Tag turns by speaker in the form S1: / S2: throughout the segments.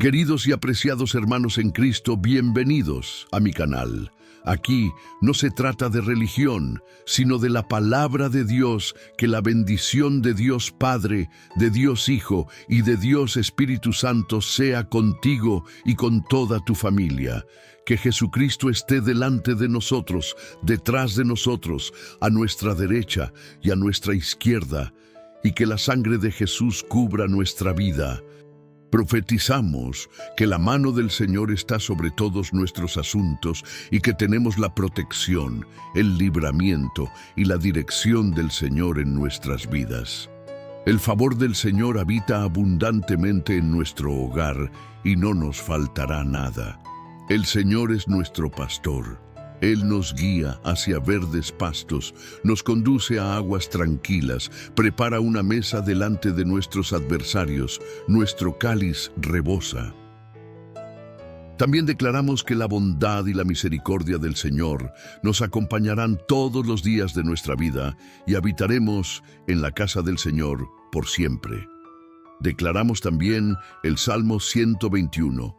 S1: Queridos y apreciados hermanos en Cristo, bienvenidos a mi canal. Aquí no se trata de religión, sino de la palabra de Dios. Que la bendición de Dios Padre, de Dios Hijo y de Dios Espíritu Santo sea contigo y con toda tu familia. Que Jesucristo esté delante de nosotros, detrás de nosotros, a nuestra derecha y a nuestra izquierda, y que la sangre de Jesús cubra nuestra vida. Profetizamos que la mano del Señor está sobre todos nuestros asuntos y que tenemos la protección, el libramiento y la dirección del Señor en nuestras vidas. El favor del Señor habita abundantemente en nuestro hogar y no nos faltará nada. El Señor es nuestro pastor. Él nos guía hacia verdes pastos, nos conduce a aguas tranquilas, prepara una mesa delante de nuestros adversarios, nuestro cáliz rebosa. También declaramos que la bondad y la misericordia del Señor nos acompañarán todos los días de nuestra vida y habitaremos en la casa del Señor por siempre. Declaramos también el Salmo 121.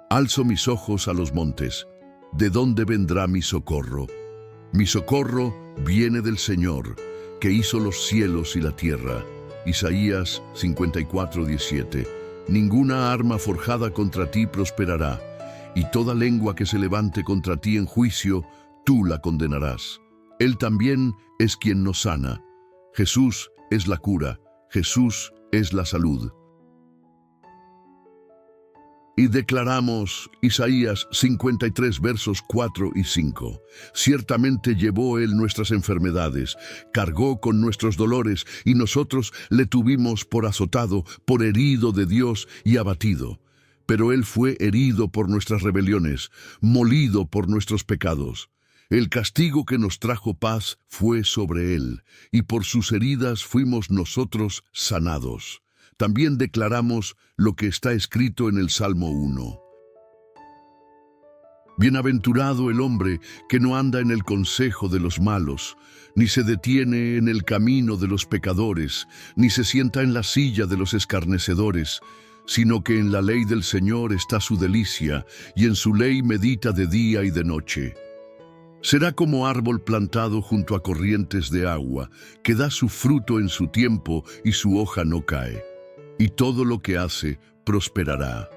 S1: Alzo mis ojos a los montes. ¿De dónde vendrá mi socorro? Mi socorro viene del Señor, que hizo los cielos y la tierra. Isaías 54:17. Ninguna arma forjada contra ti prosperará, y toda lengua que se levante contra ti en juicio, tú la condenarás. Él también es quien nos sana. Jesús es la cura, Jesús es la salud. Y declaramos Isaías 53 versos 4 y 5. Ciertamente llevó Él nuestras enfermedades, cargó con nuestros dolores, y nosotros le tuvimos por azotado, por herido de Dios y abatido. Pero Él fue herido por nuestras rebeliones, molido por nuestros pecados. El castigo que nos trajo paz fue sobre Él, y por sus heridas fuimos nosotros sanados. También declaramos lo que está escrito en el Salmo 1. Bienaventurado el hombre que no anda en el consejo de los malos, ni se detiene en el camino de los pecadores, ni se sienta en la silla de los escarnecedores, sino que en la ley del Señor está su delicia, y en su ley medita de día y de noche. Será como árbol plantado junto a corrientes de agua, que da su fruto en su tiempo y su hoja no cae. Y todo lo que hace prosperará.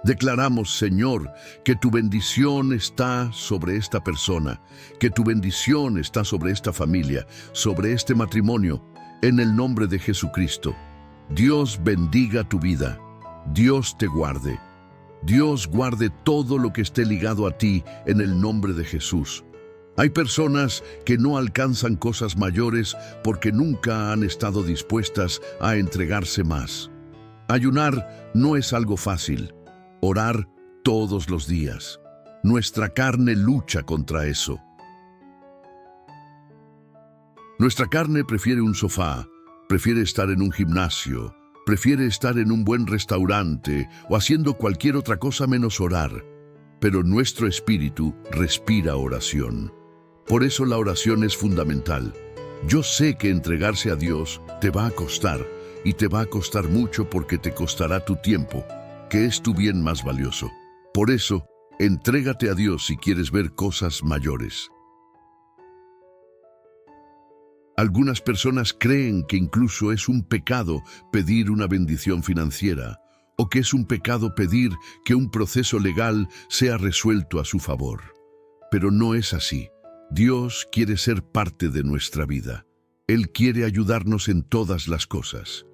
S1: Declaramos, Señor, que tu bendición está sobre esta persona, que tu bendición está sobre esta familia, sobre este matrimonio, en el nombre de Jesucristo. Dios bendiga tu vida, Dios te guarde. Dios guarde todo lo que esté ligado a ti en el nombre de Jesús. Hay personas que no alcanzan cosas mayores porque nunca han estado dispuestas a entregarse más. Ayunar no es algo fácil. Orar todos los días. Nuestra carne lucha contra eso. Nuestra carne prefiere un sofá, prefiere estar en un gimnasio, prefiere estar en un buen restaurante o haciendo cualquier otra cosa menos orar. Pero nuestro espíritu respira oración. Por eso la oración es fundamental. Yo sé que entregarse a Dios te va a costar, y te va a costar mucho porque te costará tu tiempo, que es tu bien más valioso. Por eso, entrégate a Dios si quieres ver cosas mayores. Algunas personas creen que incluso es un pecado pedir una bendición financiera, o que es un pecado pedir que un proceso legal sea resuelto a su favor. Pero no es así. Dios quiere ser parte de nuestra vida. Él quiere ayudarnos en todas las cosas.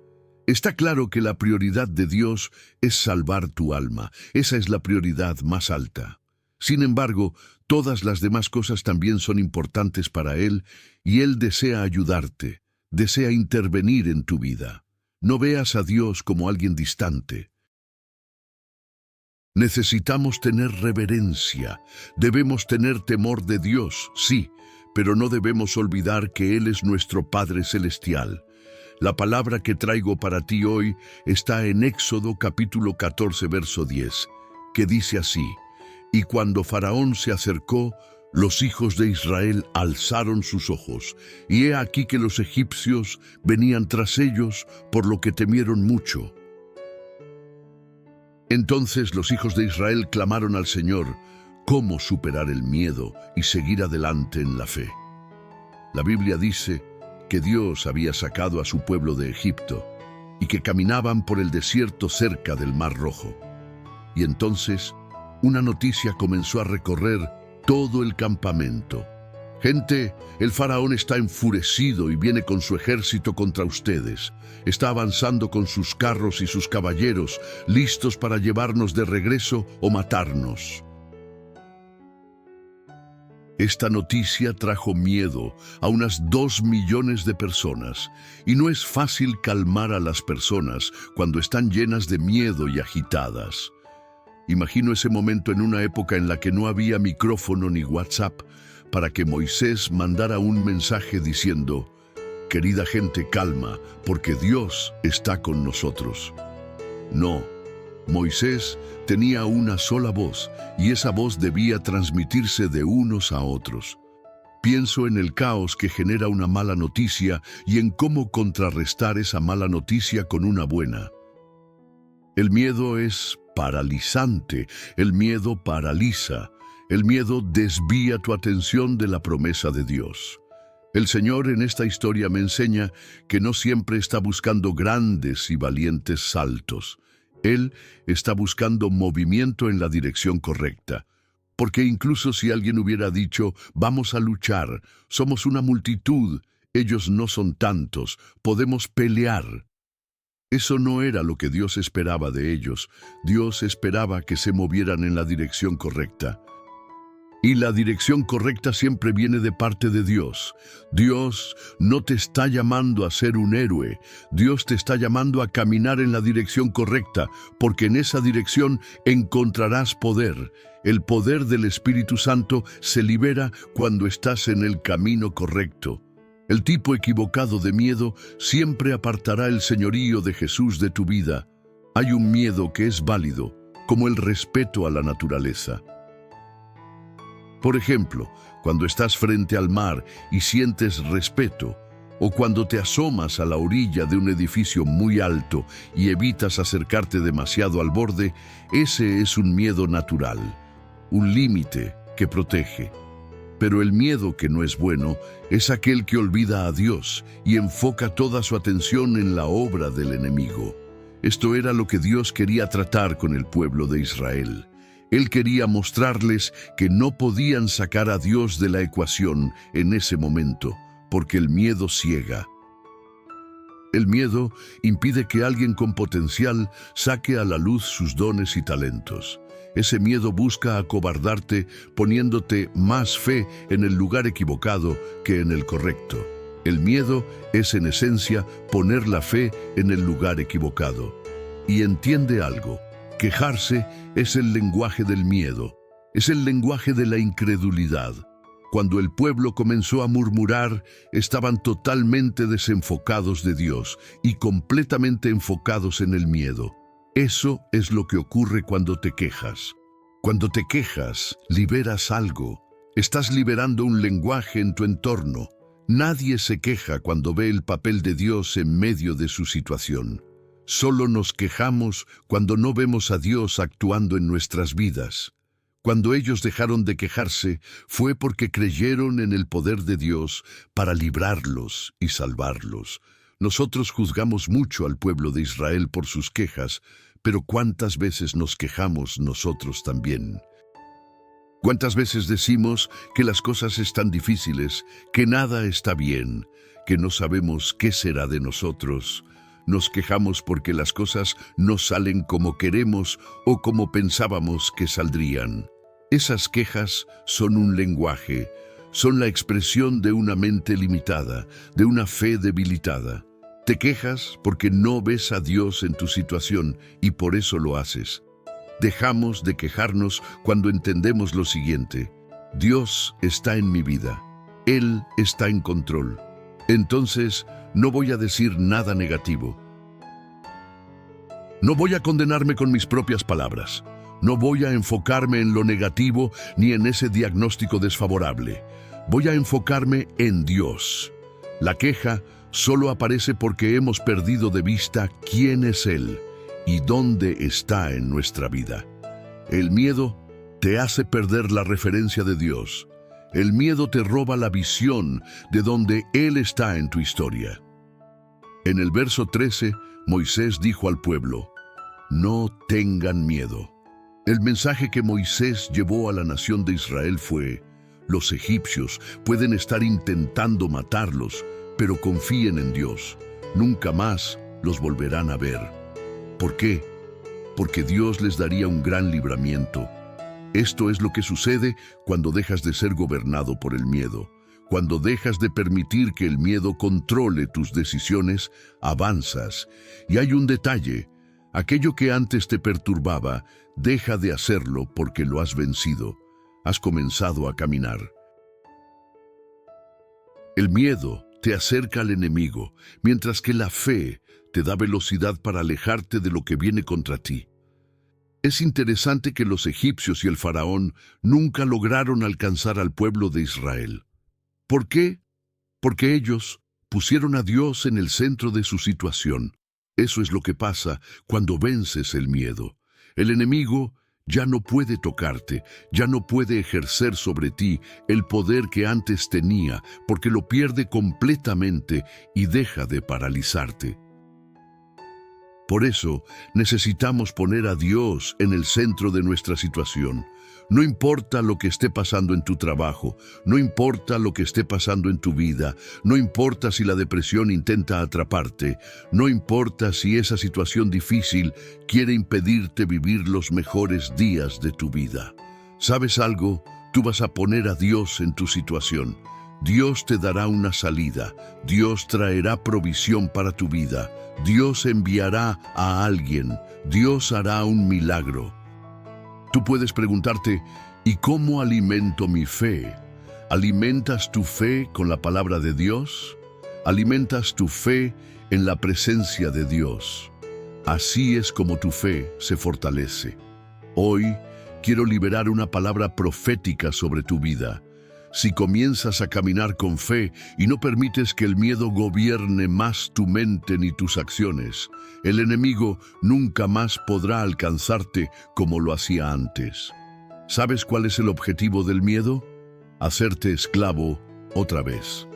S1: Está claro que la prioridad de Dios es salvar tu alma. Esa es la prioridad más alta. Sin embargo, todas las demás cosas también son importantes para Él, y Él desea ayudarte, desea intervenir en tu vida. No veas a Dios como alguien distante. Necesitamos tener reverencia, debemos tener temor de Dios, sí, pero no debemos olvidar que Él es nuestro Padre Celestial. La palabra que traigo para ti hoy está en Éxodo capítulo 14, verso 10, que dice así: Y cuando Faraón se acercó, los hijos de Israel alzaron sus ojos, y he aquí que los egipcios venían tras ellos, por lo que temieron mucho. Entonces los hijos de Israel clamaron al Señor cómo superar el miedo y seguir adelante en la fe. La Biblia dice que Dios había sacado a su pueblo de Egipto y que caminaban por el desierto cerca del Mar Rojo. Y entonces una noticia comenzó a recorrer todo el campamento. Gente, el faraón está enfurecido y viene con su ejército contra ustedes. Está avanzando con sus carros y sus caballeros, listos para llevarnos de regreso o matarnos. Esta noticia trajo miedo a unas 2 millones de personas, y no es fácil calmar a las personas cuando están llenas de miedo y agitadas. Imagino ese momento en una época en la que no había micrófono ni WhatsApp para que Moisés mandara un mensaje diciendo: «Querida gente, calma, porque Dios está con nosotros». No, Moisés tenía una sola voz, y esa voz debía transmitirse de unos a otros. Pienso en el caos que genera una mala noticia y en cómo contrarrestar esa mala noticia con una buena. El miedo es paralizante, el miedo paraliza, el miedo desvía tu atención de la promesa de Dios. El Señor en esta historia me enseña que no siempre está buscando grandes y valientes saltos. Él está buscando movimiento en la dirección correcta. Porque incluso si alguien hubiera dicho, vamos a luchar, somos una multitud, ellos no son tantos, podemos pelear. Eso no era lo que Dios esperaba de ellos. Dios esperaba que se movieran en la dirección correcta. Y la dirección correcta siempre viene de parte de Dios. Dios no te está llamando a ser un héroe. Dios te está llamando a caminar en la dirección correcta, porque en esa dirección encontrarás poder. El poder del Espíritu Santo se libera cuando estás en el camino correcto. El tipo equivocado de miedo siempre apartará el señorío de Jesús de tu vida. Hay un miedo que es válido, como el respeto a la naturaleza. Por ejemplo, cuando estás frente al mar y sientes respeto, o cuando te asomas a la orilla de un edificio muy alto y evitas acercarte demasiado al borde, ese es un miedo natural, un límite que protege. Pero el miedo que no es bueno es aquel que olvida a Dios y enfoca toda su atención en la obra del enemigo. Esto era lo que Dios quería tratar con el pueblo de Israel. Él quería mostrarles que no podían sacar a Dios de la ecuación en ese momento, porque el miedo ciega. El miedo impide que alguien con potencial saque a la luz sus dones y talentos. Ese miedo busca acobardarte poniéndote más fe en el lugar equivocado que en el correcto. El miedo es en esencia poner la fe en el lugar equivocado. Y entiende algo. Quejarse es el lenguaje del miedo, es el lenguaje de la incredulidad. Cuando el pueblo comenzó a murmurar, estaban totalmente desenfocados de Dios y completamente enfocados en el miedo. Eso es lo que ocurre cuando te quejas. Cuando te quejas, liberas algo. Estás liberando un lenguaje en tu entorno. Nadie se queja cuando ve el papel de Dios en medio de su situación. Solo nos quejamos cuando no vemos a Dios actuando en nuestras vidas. Cuando ellos dejaron de quejarse, fue porque creyeron en el poder de Dios para librarlos y salvarlos. Nosotros juzgamos mucho al pueblo de Israel por sus quejas, pero ¿cuántas veces nos quejamos nosotros también? ¿Cuántas veces decimos que las cosas están difíciles, que nada está bien, que no sabemos qué será de nosotros? Nos quejamos porque las cosas no salen como queremos o como pensábamos que saldrían. Esas quejas son un lenguaje, son la expresión de una mente limitada, de una fe debilitada. Te quejas porque no ves a Dios en tu situación y por eso lo haces. Dejamos de quejarnos cuando entendemos lo siguiente: Dios está en mi vida, Él está en control. Entonces, no voy a decir nada negativo. No voy a condenarme con mis propias palabras. No voy a enfocarme en lo negativo ni en ese diagnóstico desfavorable. Voy a enfocarme en Dios. La queja solo aparece porque hemos perdido de vista quién es Él. y dónde está en nuestra vida. El miedo te hace perder la referencia de Dios. El miedo te roba la visión de donde Él está en tu historia. En el verso 13, Moisés dijo al pueblo: no tengan miedo. El mensaje que Moisés llevó a la nación de Israel fue: los egipcios pueden estar intentando matarlos, pero confíen en Dios. Nunca más los volverán a ver. ¿Por qué? Porque Dios les daría un gran libramiento. Esto es lo que sucede cuando dejas de ser gobernado por el miedo. Cuando dejas de permitir que el miedo controle tus decisiones, avanzas. Y hay un detalle: aquello que antes te perturbaba, deja de hacerlo porque lo has vencido. Has comenzado a caminar. El miedo te acerca al enemigo, mientras que la fe te da velocidad para alejarte de lo que viene contra ti. Es interesante que los egipcios y el faraón nunca lograron alcanzar al pueblo de Israel. ¿Por qué? Porque ellos pusieron a Dios en el centro de su situación. Eso es lo que pasa cuando vences el miedo. El enemigo ya no puede tocarte, ya no puede ejercer sobre ti el poder que antes tenía, porque lo pierde completamente y deja de paralizarte. Por eso, necesitamos poner a Dios en el centro de nuestra situación. No importa lo que esté pasando en tu trabajo, no importa lo que esté pasando en tu vida, no importa si la depresión intenta atraparte, no importa si esa situación difícil quiere impedirte vivir los mejores días de tu vida. ¿Sabes algo? Tú vas a poner a Dios en tu situación. Dios te dará una salida. Dios traerá provisión para tu vida. Dios enviará a alguien. Dios hará un milagro. Tú puedes preguntarte: ¿y cómo alimento mi fe? ¿Alimentas tu fe con la palabra de Dios? ¿Alimentas tu fe en la presencia de Dios? Así es como tu fe se fortalece. Hoy quiero liberar una palabra profética sobre tu vida. Si comienzas a caminar con fe y no permites que el miedo gobierne más tu mente ni tus acciones, el enemigo nunca más podrá alcanzarte como lo hacía antes. ¿Sabes cuál es el objetivo del miedo? Hacerte esclavo otra vez.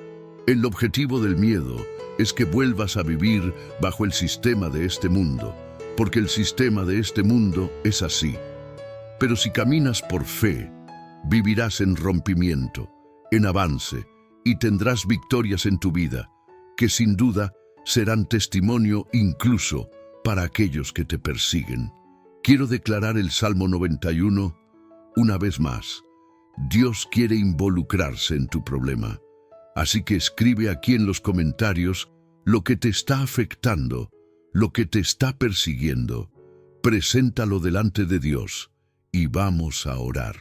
S1: El objetivo del miedo es que vuelvas a vivir bajo el sistema de este mundo, porque el sistema de este mundo es así. Pero si caminas por fe, vivirás en rompimiento, en avance, y tendrás victorias en tu vida, que sin duda serán testimonio incluso para aquellos que te persiguen. Quiero declarar el Salmo 91 una vez más. Dios quiere involucrarse en tu problema. Así que escribe aquí en los comentarios lo que te está afectando, lo que te está persiguiendo. Preséntalo delante de Dios y vamos a orar.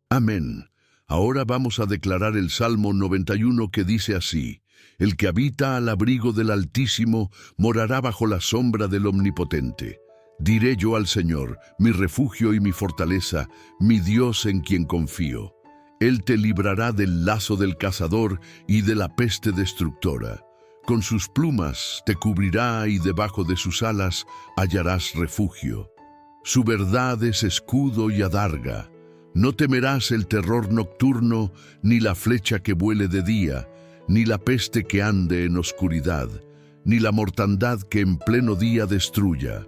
S1: Amén. Ahora vamos a declarar el Salmo 91 que dice así: el que habita al abrigo del Altísimo morará bajo la sombra del Omnipotente. Diré yo al Señor, mi refugio y mi fortaleza, mi Dios en quien confío. Él te librará del lazo del cazador y de la peste destructora. Con sus plumas te cubrirá y debajo de sus alas hallarás refugio. Su verdad es escudo y adarga. No temerás el terror nocturno, ni la flecha que vuele de día, ni la peste que ande en oscuridad, ni la mortandad que en pleno día destruya.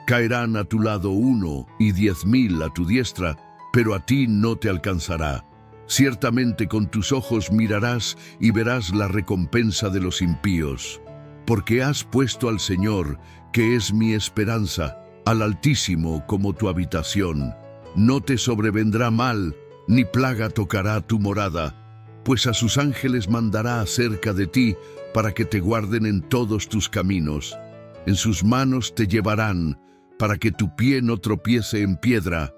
S1: Caerán a tu lado 1 y 10,000 a tu diestra, pero a ti no te alcanzará. Ciertamente con tus ojos mirarás y verás la recompensa de los impíos. Porque has puesto al Señor, que es mi esperanza, al Altísimo como tu habitación. No te sobrevendrá mal, ni plaga tocará tu morada, pues a sus ángeles mandará acerca de ti, para que te guarden en todos tus caminos. En sus manos te llevarán, para que tu pie no tropiece en piedra.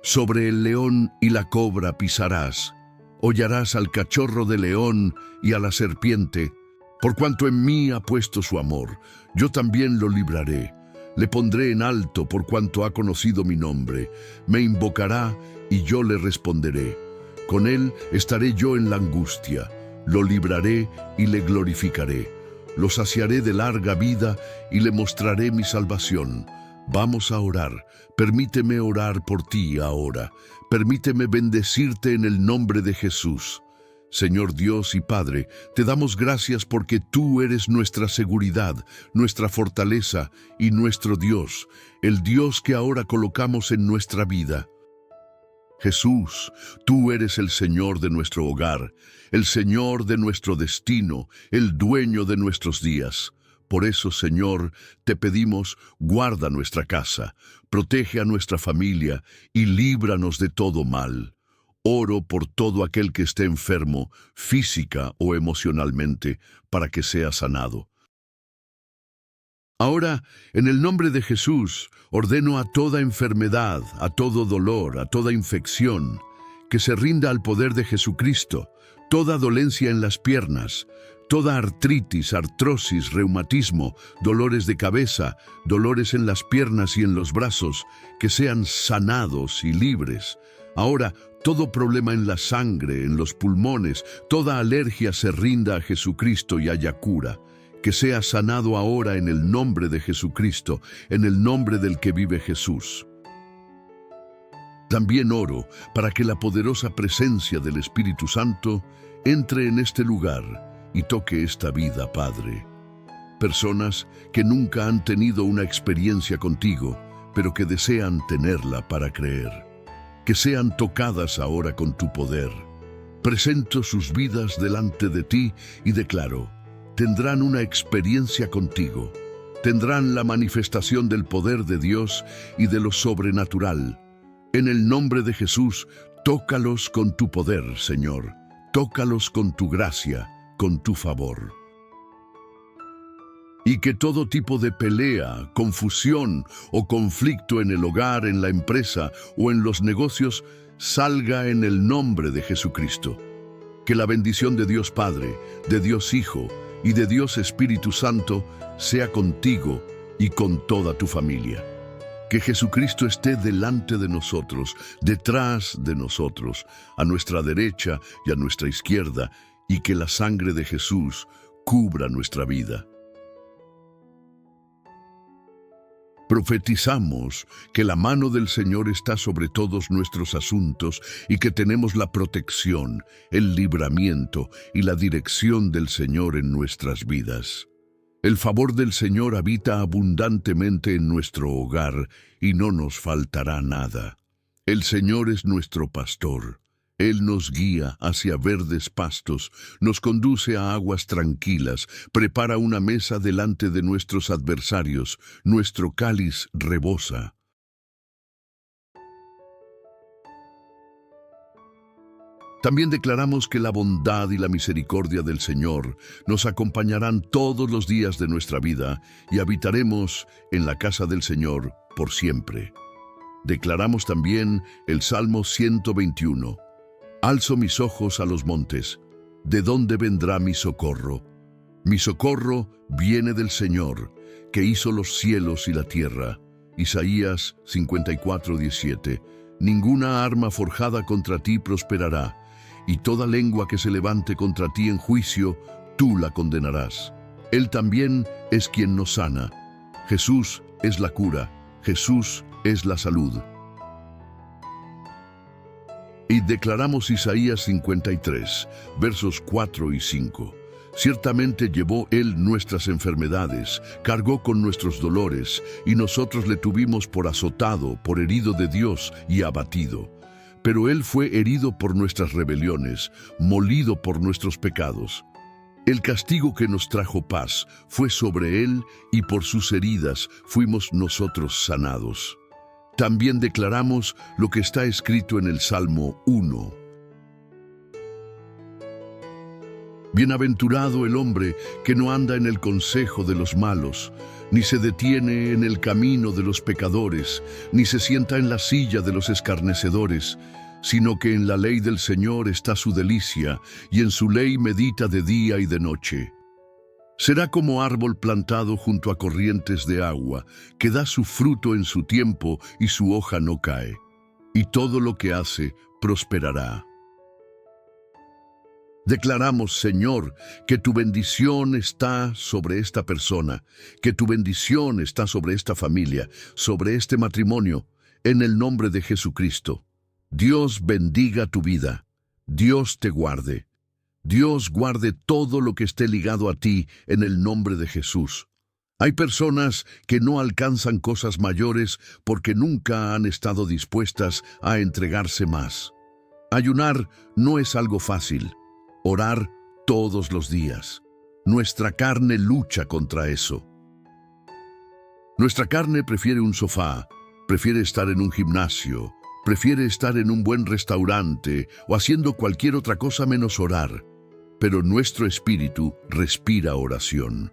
S1: Sobre el león y la cobra pisarás. Hollarás al cachorro de león y a la serpiente. Por cuanto en mí ha puesto su amor, yo también lo libraré. Le pondré en alto por cuanto ha conocido mi nombre. Me invocará y yo le responderé. Con él estaré yo en la angustia. Lo libraré y le glorificaré. Lo saciaré de larga vida y le mostraré mi salvación. Vamos a orar. Permíteme orar por ti ahora. Permíteme bendecirte en el nombre de Jesús. Señor Dios y Padre, te damos gracias porque tú eres nuestra seguridad, nuestra fortaleza y nuestro Dios, el Dios que ahora colocamos en nuestra vida. Jesús, tú eres el Señor de nuestro hogar, el Señor de nuestro destino, el dueño de nuestros días. Por eso, Señor, te pedimos, guarda nuestra casa, protege a nuestra familia y líbranos de todo mal. Oro por todo aquel que esté enfermo, física o emocionalmente, para que sea sanado. Ahora, en el nombre de Jesús, ordeno a toda enfermedad, a todo dolor, a toda infección, que se rinda al poder de Jesucristo, toda dolencia en las piernas, toda artritis, artrosis, reumatismo, dolores de cabeza, dolores en las piernas y en los brazos, que sean sanados y libres. Ahora, todo problema en la sangre, en los pulmones, toda alergia se rinda a Jesucristo y haya cura. Que sea sanado ahora en el nombre de Jesucristo, en el nombre del que vive Jesús. También oro para que la poderosa presencia del Espíritu Santo entre en este lugar y toque esta vida, Padre. Personas que nunca han tenido una experiencia contigo, pero que desean tenerla para creer. Que sean tocadas ahora con tu poder. Presento sus vidas delante de ti y declaro, tendrán una experiencia contigo. Tendrán la manifestación del poder de Dios y de lo sobrenatural. En el nombre de Jesús, tócalos con tu poder, Señor. Tócalos con tu gracia, con tu favor. Y que todo tipo de pelea, confusión o conflicto en el hogar, en la empresa o en los negocios salga en el nombre de Jesucristo. Que la bendición de Dios Padre, de Dios Hijo y de Dios Espíritu Santo sea contigo y con toda tu familia. Que Jesucristo esté delante de nosotros, detrás de nosotros, a nuestra derecha y a nuestra izquierda, y que la sangre de Jesús cubra nuestra vida. Profetizamos que la mano del Señor está sobre todos nuestros asuntos y que tenemos la protección, el libramiento y la dirección del Señor en nuestras vidas. El favor del Señor habita abundantemente en nuestro hogar y no nos faltará nada. El Señor es nuestro pastor. Él nos guía hacia verdes pastos, nos conduce a aguas tranquilas, prepara una mesa delante de nuestros adversarios, nuestro cáliz rebosa. También declaramos que la bondad y la misericordia del Señor nos acompañarán todos los días de nuestra vida y habitaremos en la casa del Señor por siempre. Declaramos también el Salmo 121. Alzo mis ojos a los montes. ¿De dónde vendrá mi socorro? Mi socorro viene del Señor, que hizo los cielos y la tierra. Isaías 54:17. Ninguna arma forjada contra ti prosperará, y toda lengua que se levante contra ti en juicio, tú la condenarás. Él también es quien nos sana. Jesús es la cura. Jesús es la salud. Y declaramos Isaías 53, versos 4 y 5. Ciertamente llevó Él nuestras enfermedades, cargó con nuestros dolores, y nosotros le tuvimos por azotado, por herido de Dios y abatido. Pero Él fue herido por nuestras rebeliones, molido por nuestros pecados. El castigo que nos trajo paz fue sobre Él, y por sus heridas fuimos nosotros sanados. También declaramos lo que está escrito en el Salmo 1. Bienaventurado el hombre que no anda en el consejo de los malos, ni se detiene en el camino de los pecadores, ni se sienta en la silla de los escarnecedores, sino que en la ley del Señor está su delicia, y en su ley medita de día y de noche. Será como árbol plantado junto a corrientes de agua, que da su fruto en su tiempo y su hoja no cae, y todo lo que hace prosperará. Declaramos, Señor, que tu bendición está sobre esta persona, que tu bendición está sobre esta familia, sobre este matrimonio, en el nombre de Jesucristo. Dios bendiga tu vida. Dios te guarde. Dios guarde todo lo que esté ligado a ti en el nombre de Jesús. Hay personas que no alcanzan cosas mayores porque nunca han estado dispuestas a entregarse más. Ayunar no es algo fácil. Orar todos los días. Nuestra carne lucha contra eso. Nuestra carne prefiere un sofá, prefiere estar en un gimnasio, prefiere estar en un buen restaurante o haciendo cualquier otra cosa menos orar. Pero nuestro espíritu respira oración.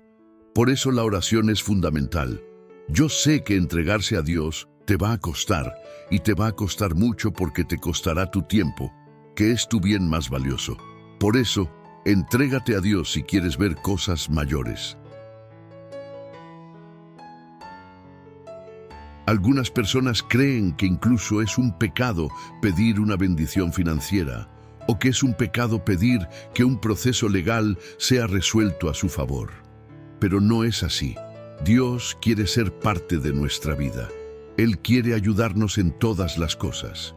S1: Por eso la oración es fundamental. Yo sé que entregarse a Dios te va a costar, y te va a costar mucho porque te costará tu tiempo, que es tu bien más valioso. Por eso, entrégate a Dios si quieres ver cosas mayores. Algunas personas creen que incluso es un pecado pedir una bendición financiera, o que es un pecado pedir que un proceso legal sea resuelto a su favor. Pero no es así. Dios quiere ser parte de nuestra vida. Él quiere ayudarnos en todas las cosas.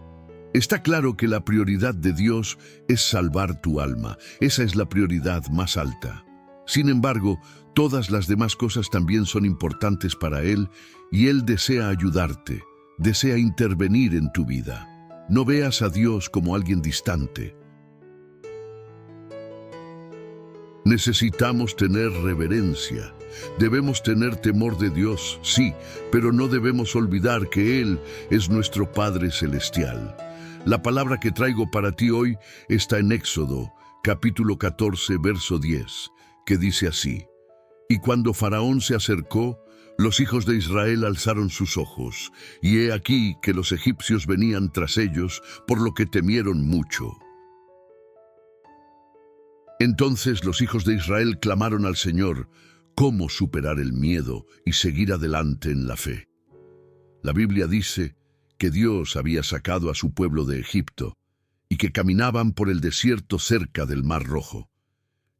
S1: Está claro que la prioridad de Dios es salvar tu alma. Esa es la prioridad más alta. Sin embargo, todas las demás cosas también son importantes para Él, y Él desea ayudarte, desea intervenir en tu vida. No veas a Dios como alguien distante. Necesitamos tener reverencia. Debemos tener temor de Dios, sí, pero no debemos olvidar que Él es nuestro Padre Celestial. La palabra que traigo para ti hoy está en Éxodo, capítulo 14, verso 10, que dice así: Y cuando Faraón se acercó, los hijos de Israel alzaron sus ojos, y he aquí que los egipcios venían tras ellos, por lo que temieron mucho. Entonces los hijos de Israel clamaron al Señor, ¿cómo superar el miedo y seguir adelante en la fe? La Biblia dice que Dios había sacado a su pueblo de Egipto y que caminaban por el desierto cerca del Mar Rojo.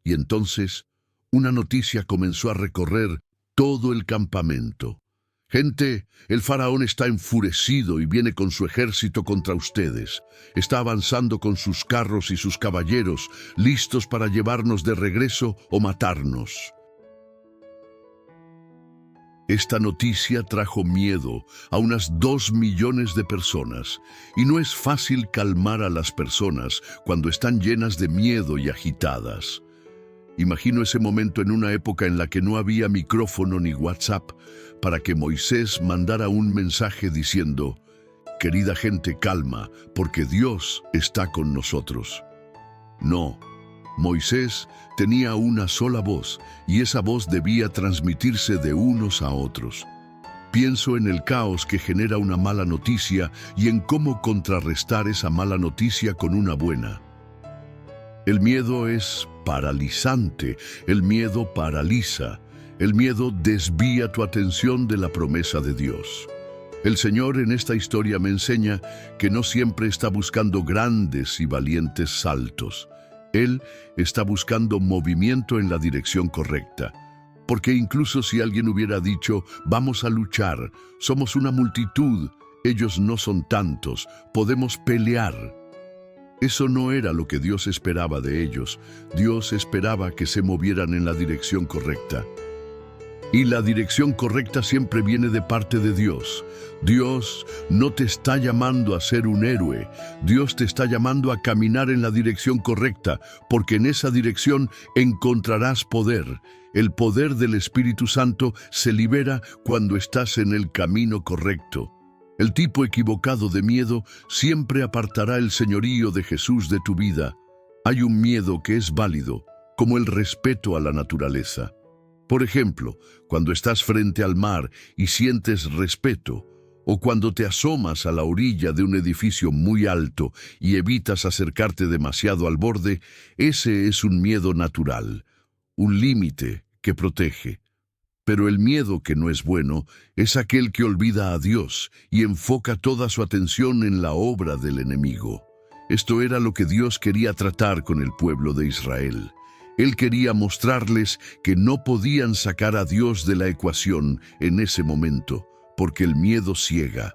S1: Y entonces una noticia comenzó a recorrer todo el campamento. Gente, el faraón está enfurecido y viene con su ejército contra ustedes. Está avanzando con sus carros y sus caballeros, listos para llevarnos de regreso o matarnos. Esta noticia trajo miedo a unas 2 millones de personas, y no es fácil calmar a las personas cuando están llenas de miedo y agitadas. Imagino ese momento en una época en la que no había micrófono ni WhatsApp para que Moisés mandara un mensaje diciendo: «Querida gente, calma, porque Dios está con nosotros». No, Moisés tenía una sola voz, y esa voz debía transmitirse de unos a otros. Pienso en el caos que genera una mala noticia y en cómo contrarrestar esa mala noticia con una buena. El miedo es paralizante, el miedo paraliza, el miedo desvía tu atención de la promesa de Dios. El Señor en esta historia me enseña que no siempre está buscando grandes y valientes saltos. Él está buscando movimiento en la dirección correcta. Porque incluso si alguien hubiera dicho, vamos a luchar, somos una multitud, ellos no son tantos, podemos pelear. Eso no era lo que Dios esperaba de ellos. Dios esperaba que se movieran en la dirección correcta. Y la dirección correcta siempre viene de parte de Dios. Dios no te está llamando a ser un héroe. Dios te está llamando a caminar en la dirección correcta, porque en esa dirección encontrarás poder. El poder del Espíritu Santo se libera cuando estás en el camino correcto. El tipo equivocado de miedo siempre apartará el señorío de Jesús de tu vida. Hay un miedo que es válido, como el respeto a la naturaleza. Por ejemplo, cuando estás frente al mar y sientes respeto, o cuando te asomas a la orilla de un edificio muy alto y evitas acercarte demasiado al borde, ese es un miedo natural, un límite que protege. Pero el miedo que no es bueno es aquel que olvida a Dios y enfoca toda su atención en la obra del enemigo. Esto era lo que Dios quería tratar con el pueblo de Israel. Él quería mostrarles que no podían sacar a Dios de la ecuación en ese momento, porque el miedo ciega.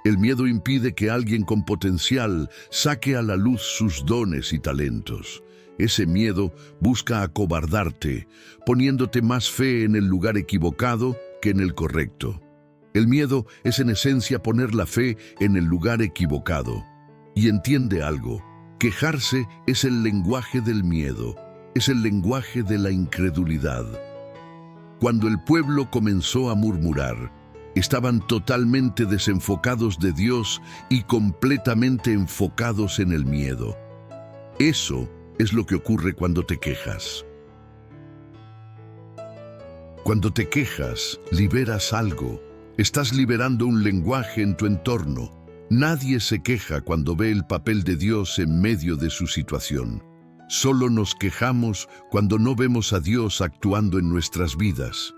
S1: El miedo impide que alguien con potencial saque a la luz sus dones y talentos. Ese miedo busca acobardarte, poniéndote más fe en el lugar equivocado que en el correcto. El miedo es en esencia poner la fe en el lugar equivocado. Y entiende algo, quejarse es el lenguaje del miedo, es el lenguaje de la incredulidad. Cuando el pueblo comenzó a murmurar, estaban totalmente desenfocados de Dios y completamente enfocados en el miedo. Eso es lo que ocurre cuando te quejas. Cuando te quejas, liberas algo. Estás liberando un lenguaje en tu entorno. Nadie se queja cuando ve el papel de Dios en medio de su situación. Solo nos quejamos cuando no vemos a Dios actuando en nuestras vidas.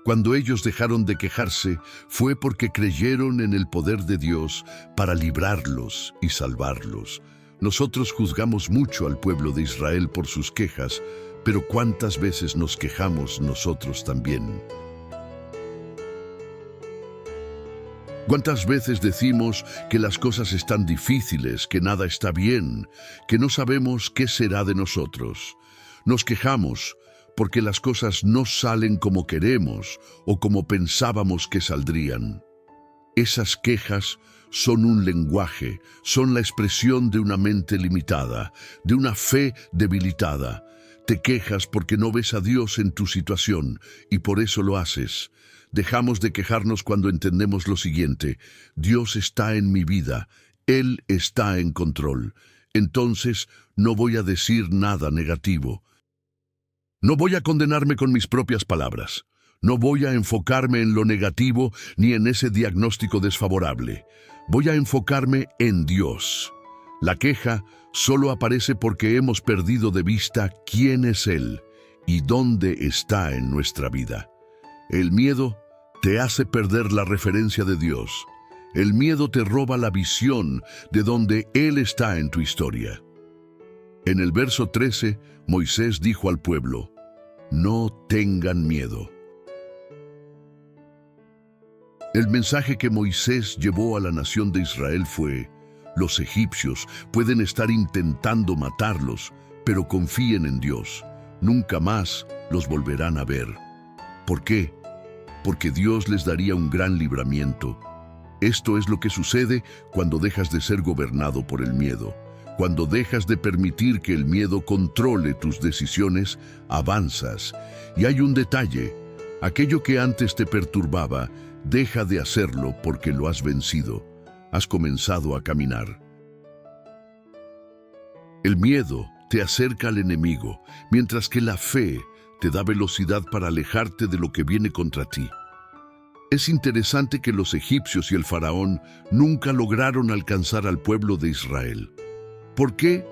S1: Cuando ellos dejaron de quejarse, fue porque creyeron en el poder de Dios para librarlos y salvarlos. Nosotros juzgamos mucho al pueblo de Israel por sus quejas, pero ¿cuántas veces nos quejamos nosotros también? ¿Cuántas veces decimos que las cosas están difíciles, que nada está bien, que no sabemos qué será de nosotros? Nos quejamos porque las cosas no salen como queremos o como pensábamos que saldrían. Esas quejas son un lenguaje, son la expresión de una mente limitada, de una fe debilitada. Te quejas porque no ves a Dios en tu situación y por eso lo haces. Dejamos de quejarnos cuando entendemos lo siguiente: Dios está en mi vida, Él está en control. Entonces no voy a decir nada negativo. No voy a condenarme con mis propias palabras. No voy a enfocarme en lo negativo ni en ese diagnóstico desfavorable. Voy a enfocarme en Dios. La queja solo aparece porque hemos perdido de vista quién es Él y dónde está en nuestra vida. El miedo te hace perder la referencia de Dios. El miedo te roba la visión de dónde Él está en tu historia. En el verso 13, Moisés dijo al pueblo: no tengan miedo. El mensaje que Moisés llevó a la nación de Israel fue: los egipcios pueden estar intentando matarlos, pero confíen en Dios. Nunca más los volverán a ver. ¿Por qué? Porque Dios les daría un gran libramiento. Esto es lo que sucede cuando dejas de ser gobernado por el miedo. Cuando dejas de permitir que el miedo controle tus decisiones, avanzas. Y hay un detalle: aquello que antes te perturbaba, deja de hacerlo porque lo has vencido. Has comenzado a caminar. El miedo te acerca al enemigo, mientras que la fe te da velocidad para alejarte de lo que viene contra ti. Es interesante que los egipcios y el faraón nunca lograron alcanzar al pueblo de Israel. ¿Por qué?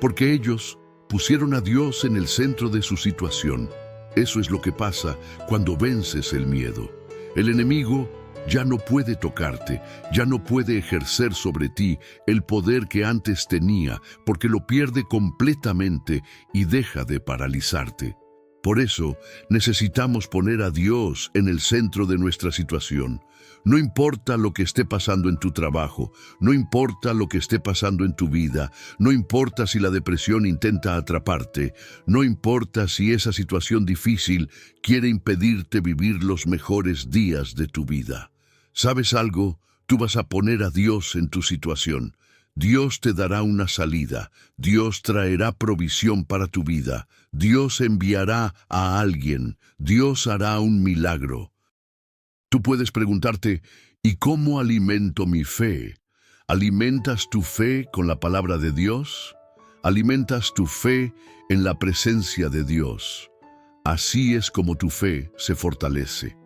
S1: Porque ellos pusieron a Dios en el centro de su situación. Eso es lo que pasa cuando vences el miedo. El enemigo ya no puede tocarte, ya no puede ejercer sobre ti el poder que antes tenía, porque lo pierde completamente y deja de paralizarte. Por eso necesitamos poner a Dios en el centro de nuestra situación. No importa lo que esté pasando en tu trabajo, no importa lo que esté pasando en tu vida, no importa si la depresión intenta atraparte, no importa si esa situación difícil quiere impedirte vivir los mejores días de tu vida. ¿Sabes algo? Tú vas a poner a Dios en tu situación. Dios te dará una salida. Dios traerá provisión para tu vida. Dios enviará a alguien. Dios hará un milagro. Tú puedes preguntarte: ¿y cómo alimento mi fe? ¿Alimentas tu fe con la palabra de Dios? ¿Alimentas tu fe en la presencia de Dios? Así es como tu fe se fortalece.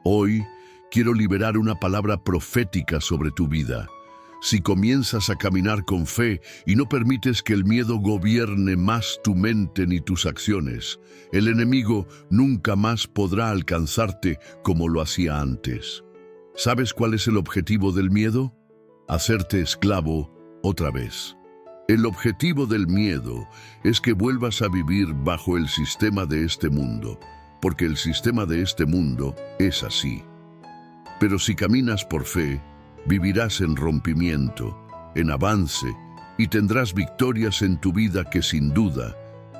S1: Hoy quiero liberar una palabra profética sobre tu vida. Si comienzas a caminar con fe y no permites que el miedo gobierne más tu mente ni tus acciones, el enemigo nunca más podrá alcanzarte como lo hacía antes. ¿Sabes cuál es el objetivo del miedo? hacerte esclavo otra vez. El objetivo del miedo es que vuelvas a vivir bajo el sistema de este mundo, porque el sistema de este mundo es así. Pero si caminas por fe, vivirás en rompimiento, en avance, y tendrás victorias en tu vida que sin duda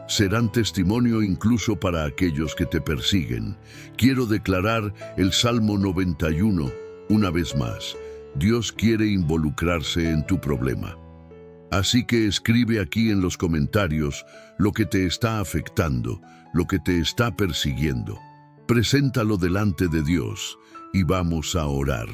S1: serán testimonio incluso para aquellos que te persiguen. Quiero declarar el Salmo 91 una vez más. Dios quiere involucrarse en tu problema. Así que escribe aquí en los comentarios lo que te está afectando, lo que te está persiguiendo. Preséntalo delante de Dios y vamos a orar.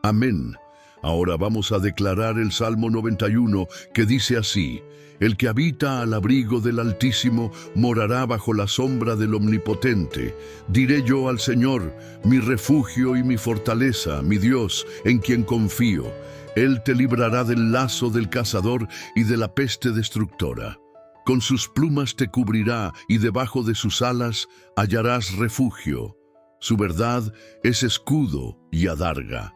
S1: Amén. Ahora vamos a declarar el Salmo 91 que dice así: El que habita al abrigo del Altísimo morará bajo la sombra del Omnipotente. Diré yo al Señor, mi refugio y mi fortaleza, mi Dios, en quien confío. Él te librará del lazo del cazador y de la peste destructora. Con sus plumas te cubrirá y debajo de sus alas hallarás refugio. Su verdad es escudo y adarga.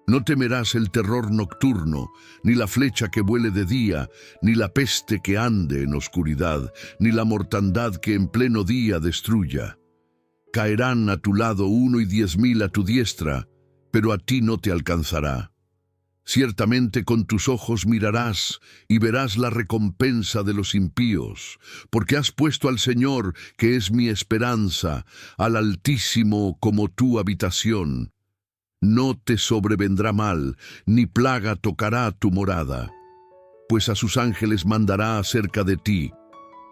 S1: No temerás el terror nocturno, ni la flecha que vuele de día, ni la peste que ande en oscuridad, ni la mortandad que en pleno día destruya. Caerán a tu lado 1 y 10.000 a tu diestra, pero a ti no te alcanzará. Ciertamente con tus ojos mirarás y verás la recompensa de los impíos, porque has puesto al Señor, que es mi esperanza, al Altísimo como tu habitación. No te sobrevendrá mal, ni plaga tocará tu morada, pues a sus ángeles mandará acerca de ti,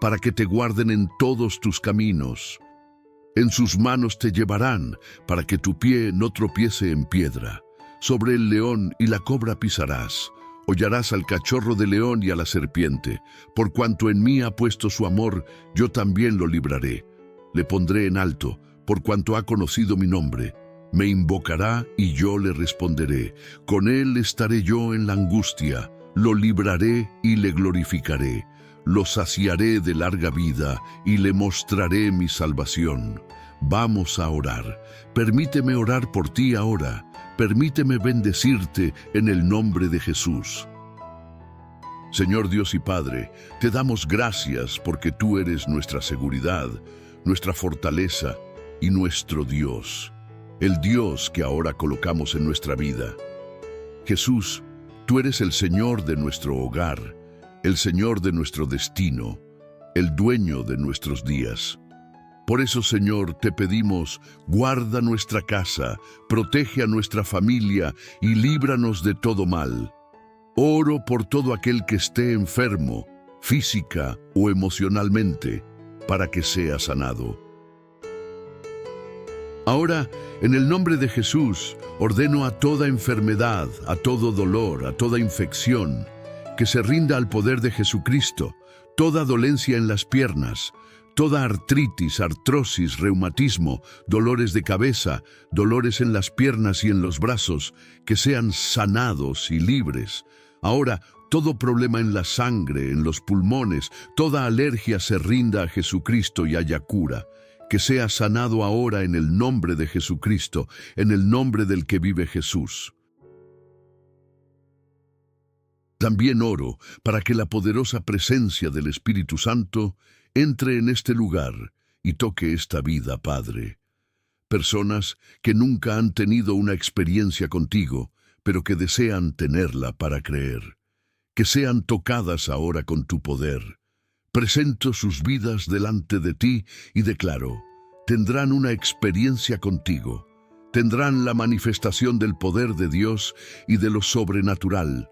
S1: para que te guarden en todos tus caminos. En sus manos te llevarán, para que tu pie no tropiece en piedra. Sobre el león y la cobra pisarás, hollarás al cachorro de león y a la serpiente. Por cuanto en mí ha puesto su amor, yo también lo libraré. Le pondré en alto, por cuanto ha conocido mi nombre. Me invocará y yo le responderé. Con él estaré yo en la angustia. Lo libraré y le glorificaré. Lo saciaré de larga vida y le mostraré mi salvación. Vamos a orar. Permíteme orar por ti ahora. Permíteme bendecirte en el nombre de Jesús. Señor Dios y Padre, te damos gracias porque tú eres nuestra seguridad, nuestra fortaleza y nuestro Dios. El Dios que ahora colocamos en nuestra vida. Jesús, tú eres el Señor de nuestro hogar, el Señor de nuestro destino, el dueño de nuestros días. Por eso, Señor, te pedimos, guarda nuestra casa, protege a nuestra familia y líbranos de todo mal. Oro por todo aquel que esté enfermo, física o emocionalmente, para que sea sanado. Ahora, en el nombre de Jesús, ordeno a toda enfermedad, a todo dolor, a toda infección, que se rinda al poder de Jesucristo, toda dolencia en las piernas, toda artritis, artrosis, reumatismo, dolores de cabeza, dolores en las piernas y en los brazos, que sean sanados y libres. Ahora, todo problema en la sangre, en los pulmones, toda alergia se rinda a Jesucristo y haya cura. Que sea sanado ahora en el nombre de Jesucristo, en el nombre del que vive Jesús. También oro para que la poderosa presencia del Espíritu Santo entre en este lugar y toque esta vida, Padre. Personas que nunca han tenido una experiencia contigo, pero que desean tenerla para creer. Que sean tocadas ahora con tu poder. Presento sus vidas delante de ti y declaro, tendrán una experiencia contigo, tendrán la manifestación del poder de Dios y de lo sobrenatural.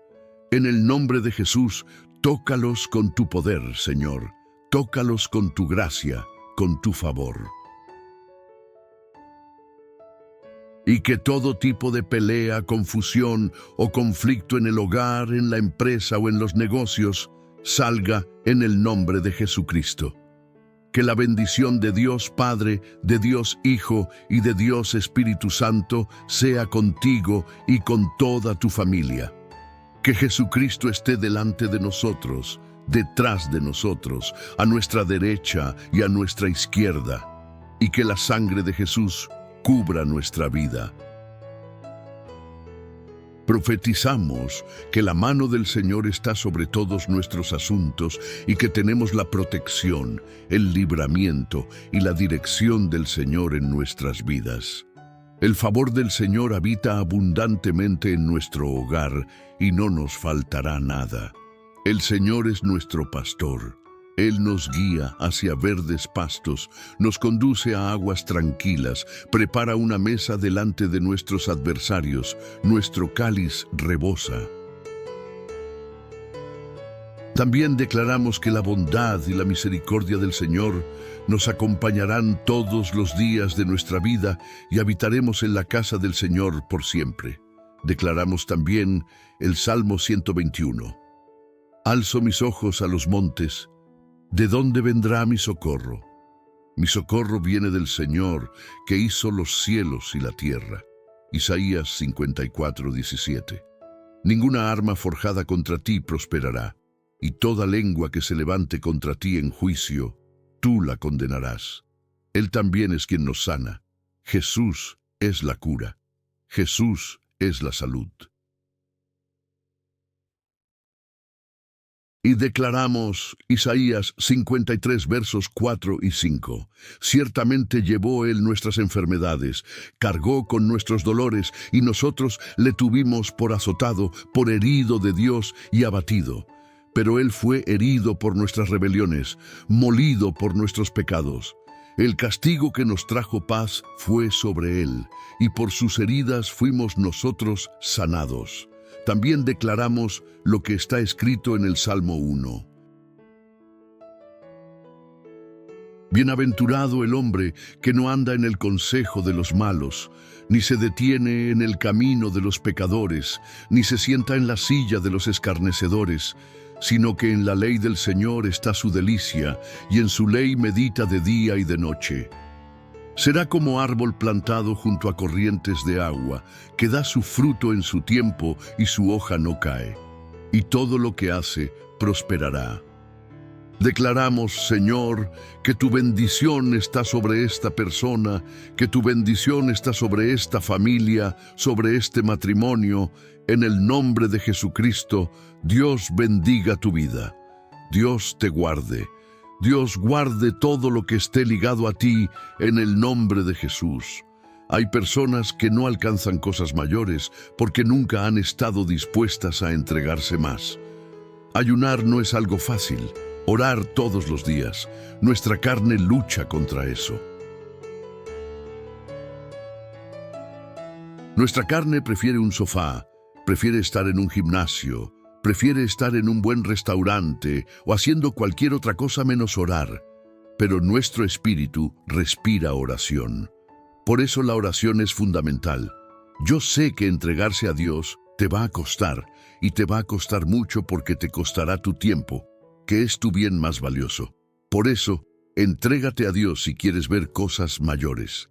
S1: En el nombre de Jesús, tócalos con tu poder, Señor, tócalos con tu gracia, con tu favor. Y que todo tipo de pelea, confusión o conflicto en el hogar, en la empresa o en los negocios, salga en el nombre de Jesucristo. Que la bendición de Dios Padre, de Dios Hijo y de Dios Espíritu Santo sea contigo y con toda tu familia. Que Jesucristo esté delante de nosotros, detrás de nosotros, a nuestra derecha y a nuestra izquierda, y que la sangre de Jesús cubra nuestra vida. Profetizamos que la mano del Señor está sobre todos nuestros asuntos y que tenemos la protección, el libramiento y la dirección del Señor en nuestras vidas. El favor del Señor habita abundantemente en nuestro hogar y no nos faltará nada. El Señor es nuestro pastor. Él nos guía hacia verdes pastos, nos conduce a aguas tranquilas, prepara una mesa delante de nuestros adversarios, nuestro cáliz rebosa. También declaramos que la bondad y la misericordia del Señor nos acompañarán todos los días de nuestra vida y habitaremos en la casa del Señor por siempre. Declaramos también el Salmo 121. Alzo mis ojos a los montes. ¿De dónde vendrá mi socorro? Mi socorro viene del Señor, que hizo los cielos y la tierra. Isaías 54:17. Ninguna arma forjada contra ti prosperará, y toda lengua que se levante contra ti en juicio, tú la condenarás. Él también es quien nos sana. Jesús es la cura. Jesús es la salud. Y declaramos Isaías 53 versos 4 y 5. Ciertamente llevó Él nuestras enfermedades, cargó con nuestros dolores, y nosotros le tuvimos por azotado, por herido de Dios y abatido. Pero Él fue herido por nuestras rebeliones, molido por nuestros pecados. El castigo que nos trajo paz fue sobre Él, y por sus heridas fuimos nosotros sanados. También declaramos lo que está escrito en el Salmo 1. Bienaventurado el hombre que no anda en el consejo de los malos, ni se detiene en el camino de los pecadores, ni se sienta en la silla de los escarnecedores, sino que en la ley del Señor está su delicia, y en su ley medita de día y de noche. Será como árbol plantado junto a corrientes de agua, que da su fruto en su tiempo y su hoja no cae, y todo lo que hace prosperará. Declaramos, Señor, que tu bendición está sobre esta persona, que tu bendición está sobre esta familia, sobre este matrimonio. En el nombre de Jesucristo, Dios bendiga tu vida. Dios te guarde. Dios guarde todo lo que esté ligado a ti en el nombre de Jesús. Hay personas que no alcanzan cosas mayores porque nunca han estado dispuestas a entregarse más. Ayunar no es algo fácil. Orar todos los días. Nuestra carne lucha contra eso. Nuestra carne prefiere un sofá, prefiere estar en un gimnasio, prefiere estar en un buen restaurante o haciendo cualquier otra cosa menos orar. Pero nuestro espíritu respira oración. Por eso la oración es fundamental. Yo sé que entregarse a Dios te va a costar, y te va a costar mucho porque te costará tu tiempo, que es tu bien más valioso. Por eso, entrégate a Dios si quieres ver cosas mayores.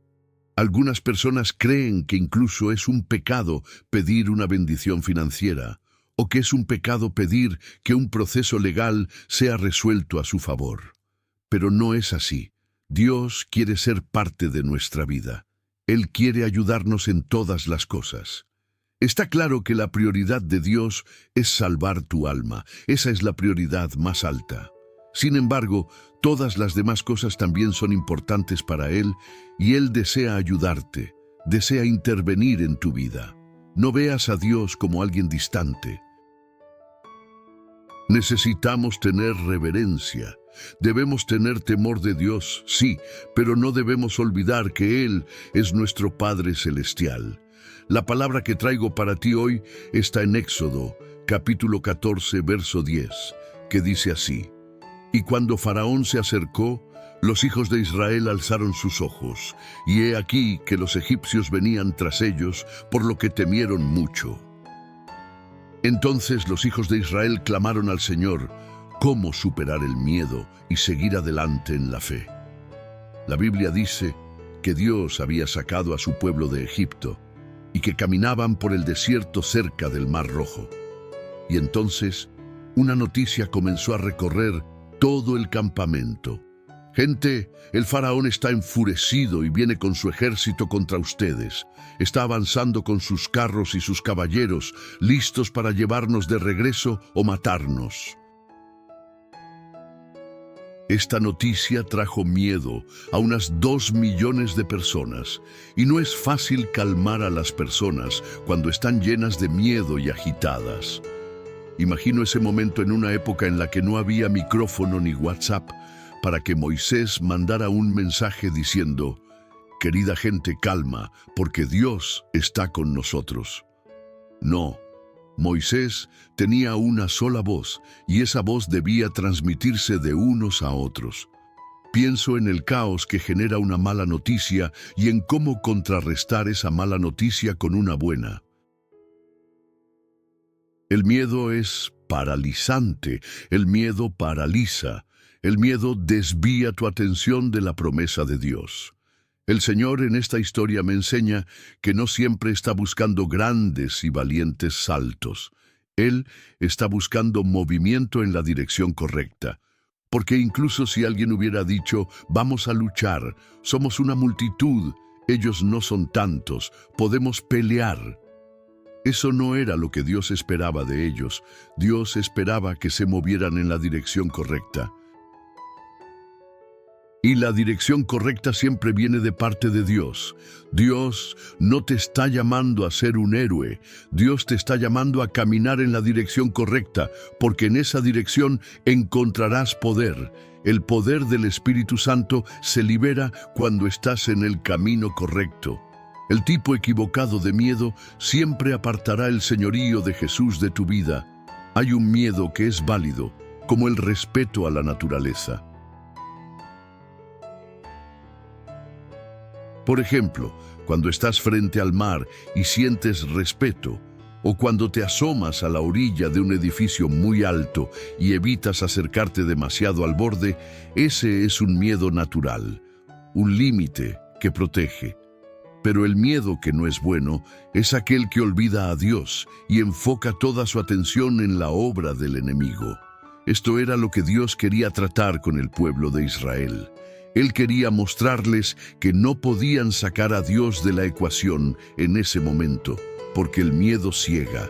S1: Algunas personas creen que incluso es un pecado pedir una bendición financiera, o que es un pecado pedir que un proceso legal sea resuelto a su favor. Pero no es así. Dios quiere ser parte de nuestra vida. Él quiere ayudarnos en todas las cosas. Está claro que la prioridad de Dios es salvar tu alma. Esa es la prioridad más alta. Sin embargo, todas las demás cosas también son importantes para Él, y Él desea ayudarte, desea intervenir en tu vida. No veas a Dios como alguien distante. Necesitamos tener reverencia. Debemos tener temor de Dios, sí, pero no debemos olvidar que Él es nuestro Padre Celestial. La palabra que traigo para ti hoy está en Éxodo, capítulo 14, verso 10, que dice así: Y cuando Faraón se acercó, los hijos de Israel alzaron sus ojos, y he aquí que los egipcios venían tras ellos, por lo que temieron mucho. Entonces los hijos de Israel clamaron al Señor, cómo superar el miedo y seguir adelante en la fe. La Biblia dice que Dios había sacado a su pueblo de Egipto y que caminaban por el desierto cerca del Mar Rojo. Y entonces una noticia comenzó a recorrer todo el campamento. Gente, el faraón está enfurecido y viene con su ejército contra ustedes. Está avanzando con sus carros y sus caballeros, listos para llevarnos de regreso o matarnos. Esta noticia trajo miedo a unas 2 millones de personas, y no es fácil calmar a las personas cuando están llenas de miedo y agitadas. Imagino ese momento en una época en la que no había micrófono ni WhatsApp, para que Moisés mandara un mensaje diciendo: «Querida gente, calma, porque Dios está con nosotros». No, Moisés tenía una sola voz, y esa voz debía transmitirse de unos a otros. Pienso en el caos que genera una mala noticia y en cómo contrarrestar esa mala noticia con una buena. El miedo es paralizante, el miedo paraliza. El miedo desvía tu atención de la promesa de Dios. El Señor en esta historia me enseña que no siempre está buscando grandes y valientes saltos. Él está buscando movimiento en la dirección correcta. Porque incluso si alguien hubiera dicho: «Vamos a luchar, somos una multitud, ellos no son tantos, podemos pelear». Eso no era lo que Dios esperaba de ellos. Dios esperaba que se movieran en la dirección correcta. Y la dirección correcta siempre viene de parte de Dios. Dios no te está llamando a ser un héroe. Dios te está llamando a caminar en la dirección correcta, porque en esa dirección encontrarás poder. El poder del Espíritu Santo se libera cuando estás en el camino correcto. El tipo equivocado de miedo siempre apartará el señorío de Jesús de tu vida. Hay un miedo que es válido, como el respeto a la naturaleza. Por ejemplo, cuando estás frente al mar y sientes respeto, o cuando te asomas a la orilla de un edificio muy alto y evitas acercarte demasiado al borde, ese es un miedo natural, un límite que protege. Pero el miedo que no es bueno es aquel que olvida a Dios y enfoca toda su atención en la obra del enemigo. Esto era lo que Dios quería tratar con el pueblo de Israel. Él quería mostrarles que no podían sacar a Dios de la ecuación en ese momento, porque el miedo ciega.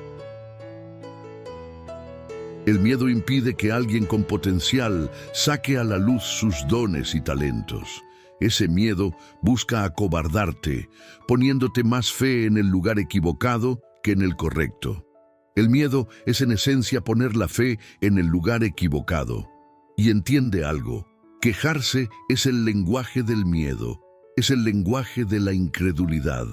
S1: El miedo impide que alguien con potencial saque a la luz sus dones y talentos. Ese miedo busca acobardarte, poniéndote más fe en el lugar equivocado que en el correcto. El miedo es en esencia poner la fe en el lugar equivocado. Y entiende algo. Quejarse es el lenguaje del miedo, es el lenguaje de la incredulidad.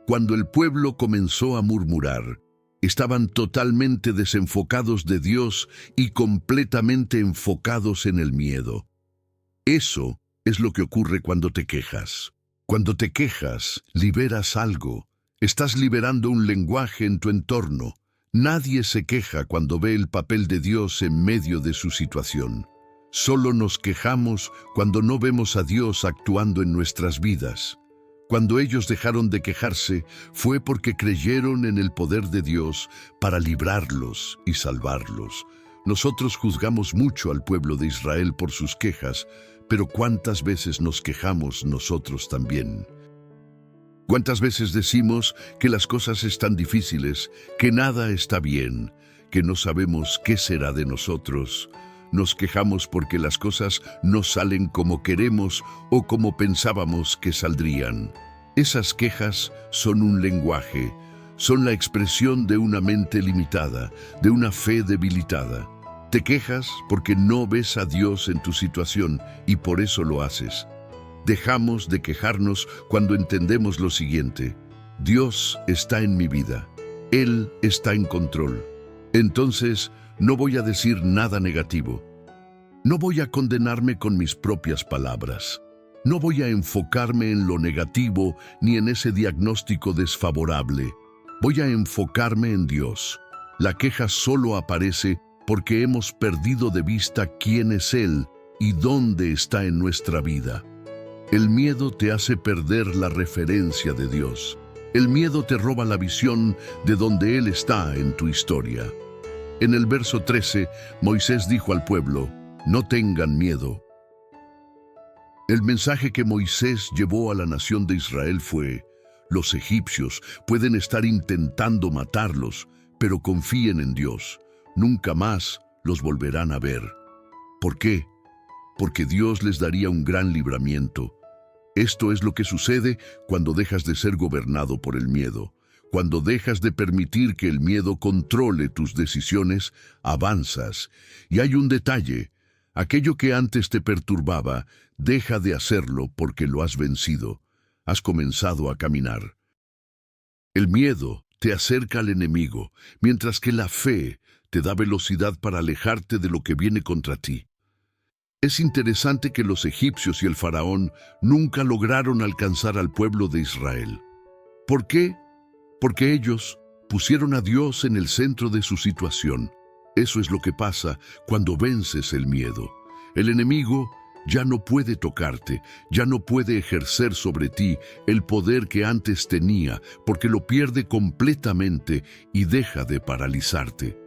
S1: Cuando el pueblo comenzó a murmurar, estaban totalmente desenfocados de Dios y completamente enfocados en el miedo. Eso es lo que ocurre cuando te quejas. Cuando te quejas, liberas algo. Estás liberando un lenguaje en tu entorno. Nadie se queja cuando ve el papel de Dios en medio de su situación. Solo nos quejamos cuando no vemos a Dios actuando en nuestras vidas. Cuando ellos dejaron de quejarse, fue porque creyeron en el poder de Dios para librarlos y salvarlos. Nosotros juzgamos mucho al pueblo de Israel por sus quejas, pero ¿cuántas veces nos quejamos nosotros también? ¿Cuántas veces decimos que las cosas están difíciles, que nada está bien, que no sabemos qué será de nosotros? Nos quejamos porque las cosas no salen como queremos o como pensábamos que saldrían. Esas quejas son un lenguaje, son la expresión de una mente limitada, de una fe debilitada. Te quejas porque no ves a Dios en tu situación y por eso lo haces. Dejamos de quejarnos cuando entendemos lo siguiente: Dios está en mi vida, Él está en control. Entonces, no voy a decir nada negativo. No voy a condenarme con mis propias palabras. No voy a enfocarme en lo negativo ni en ese diagnóstico desfavorable. Voy a enfocarme en Dios. La queja solo aparece porque hemos perdido de vista quién es Él y dónde está en nuestra vida. El miedo te hace perder la referencia de Dios. El miedo te roba la visión de dónde Él está en tu historia. En el verso 13, Moisés dijo al pueblo: «No tengan miedo». El mensaje que Moisés llevó a la nación de Israel fue: los egipcios pueden estar intentando matarlos, pero confíen en Dios. Nunca más los volverán a ver. ¿Por qué? Porque Dios les daría un gran libramiento. Esto es lo que sucede cuando dejas de ser gobernado por el miedo. Cuando dejas de permitir que el miedo controle tus decisiones, avanzas. Y hay un detalle: aquello que antes te perturbaba, deja de hacerlo porque lo has vencido. Has comenzado a caminar. El miedo te acerca al enemigo, mientras que la fe te da velocidad para alejarte de lo que viene contra ti. Es interesante que los egipcios y el faraón nunca lograron alcanzar al pueblo de Israel. ¿Por qué? Porque ellos pusieron a Dios en el centro de su situación. Eso es lo que pasa cuando vences el miedo. El enemigo ya no puede tocarte, ya no puede ejercer sobre ti el poder que antes tenía, porque lo pierde completamente y deja de paralizarte.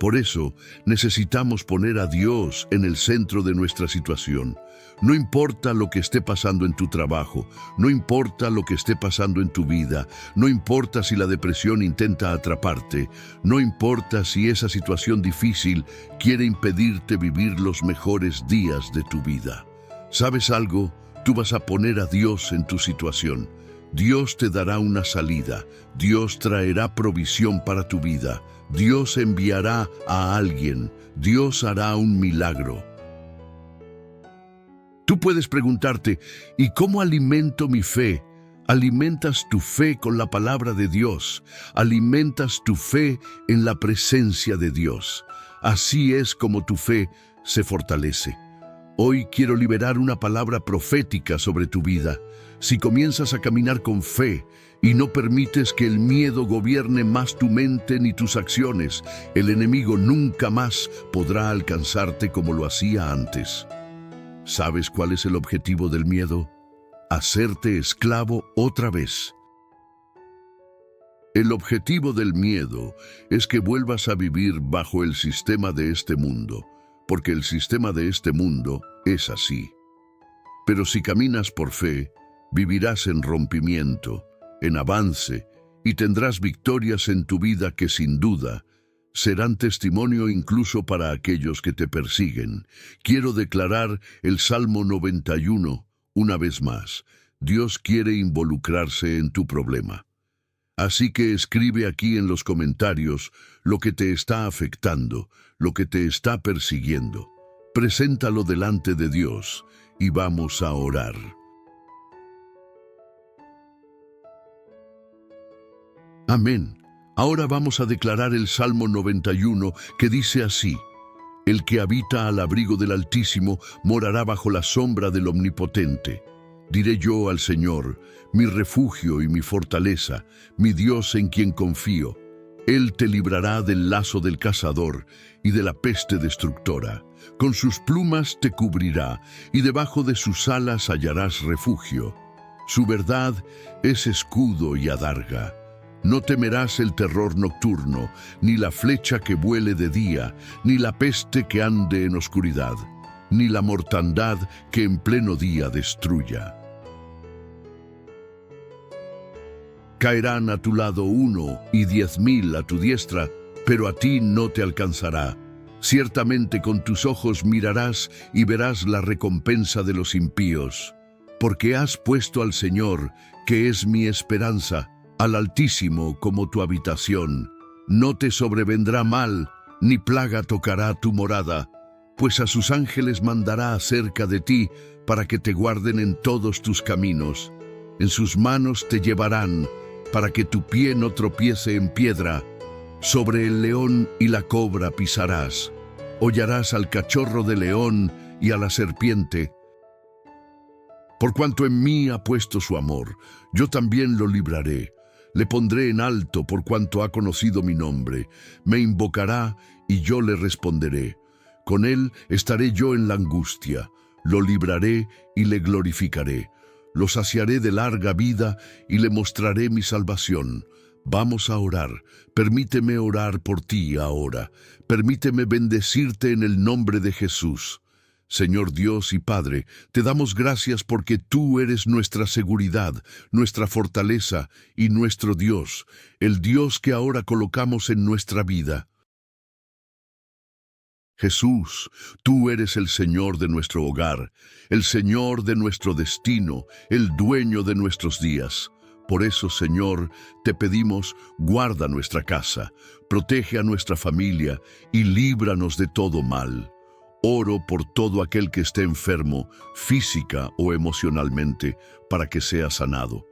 S1: Por eso, necesitamos poner a Dios en el centro de nuestra situación. No importa lo que esté pasando en tu trabajo, no importa lo que esté pasando en tu vida, no importa si la depresión intenta atraparte, no importa si esa situación difícil quiere impedirte vivir los mejores días de tu vida. ¿Sabes algo? Tú vas a poner a Dios en tu situación. Dios te dará una salida. Dios traerá provisión para tu vida. Dios enviará a alguien. Dios hará un milagro. Tú puedes preguntarte: ¿y cómo alimento mi fe? Alimentas tu fe con la palabra de Dios. Alimentas tu fe en la presencia de Dios. Así es como tu fe se fortalece. Hoy quiero liberar una palabra profética sobre tu vida. Si comienzas a caminar con fe y no permites que el miedo gobierne más tu mente ni tus acciones, el enemigo nunca más podrá alcanzarte como lo hacía antes. ¿Sabes cuál es el objetivo del miedo? Hacerte esclavo otra vez. El objetivo del miedo es que vuelvas a vivir bajo el sistema de este mundo, porque el sistema de este mundo es así. Pero si caminas por fe, vivirás en rompimiento, en avance, y tendrás victorias en tu vida que sin duda serán testimonio incluso para aquellos que te persiguen. Quiero declarar el Salmo 91 una vez más. Dios quiere involucrarse en tu problema. Así que escribe aquí en los comentarios lo que te está afectando, lo que te está persiguiendo. Preséntalo delante de Dios y vamos a orar. Amén. Ahora vamos a declarar el Salmo 91 que dice así: El que habita al abrigo del Altísimo morará bajo la sombra del Omnipotente. Diré yo al Señor, mi refugio y mi fortaleza, mi Dios en quien confío. Él te librará del lazo del cazador y de la peste destructora. Con sus plumas te cubrirá y debajo de sus alas hallarás refugio. Su verdad es escudo y adarga. No temerás el terror nocturno, ni la flecha que vuele de día, ni la peste que ande en oscuridad, ni la mortandad que en pleno día destruya. Caerán a tu lado 1 y 10,000 a tu diestra, pero a ti no te alcanzará. Ciertamente con tus ojos mirarás y verás la recompensa de los impíos. Porque has puesto al Señor, que es mi esperanza, al Altísimo como tu habitación. No te sobrevendrá mal, ni plaga tocará tu morada, pues a sus ángeles mandará acerca de ti, para que te guarden en todos tus caminos. En sus manos te llevarán, para que tu pie no tropiece en piedra. Sobre el león y la cobra pisarás. Hollarás al cachorro de león y a la serpiente. Por cuanto en mí ha puesto su amor, yo también lo libraré. Le pondré en alto por cuanto ha conocido mi nombre. Me invocará y yo le responderé. Con él estaré yo en la angustia. Lo libraré y le glorificaré. Lo saciaré de larga vida y le mostraré mi salvación. Vamos a orar. Permíteme orar por ti ahora. Permíteme bendecirte en el nombre de Jesús. Señor Dios y Padre, te damos gracias porque tú eres nuestra seguridad, nuestra fortaleza y nuestro Dios, el Dios que ahora colocamos en nuestra vida. Jesús, tú eres el Señor de nuestro hogar, el Señor de nuestro destino, el dueño de nuestros días. Por eso, Señor, te pedimos, guarda nuestra casa, protege a nuestra familia y líbranos de todo mal. Oro por todo aquel que esté enfermo, física o emocionalmente, para que sea sanado.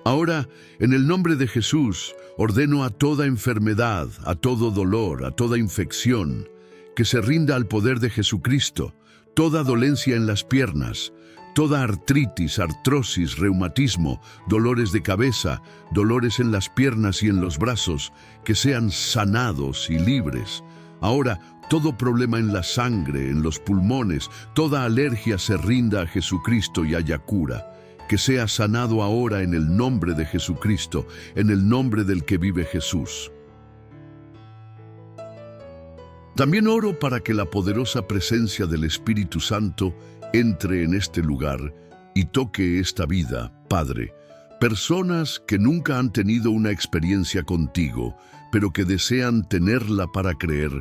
S1: Ahora, en el nombre de Jesús, ordeno a toda enfermedad, a todo dolor, a toda infección, que se rinda al poder de Jesucristo, toda dolencia en las piernas, toda artritis, artrosis, reumatismo, dolores de cabeza, dolores en las piernas y en los brazos, que sean sanados y libres. Ahora, todo problema en la sangre, en los pulmones, toda alergia se rinda a Jesucristo y haya cura. Que sea sanado ahora en el nombre de Jesucristo, en el nombre del que vive Jesús. También oro para que la poderosa presencia del Espíritu Santo entre en este lugar y toque esta vida, Padre. Personas que nunca han tenido una experiencia contigo, pero que desean tenerla para creer,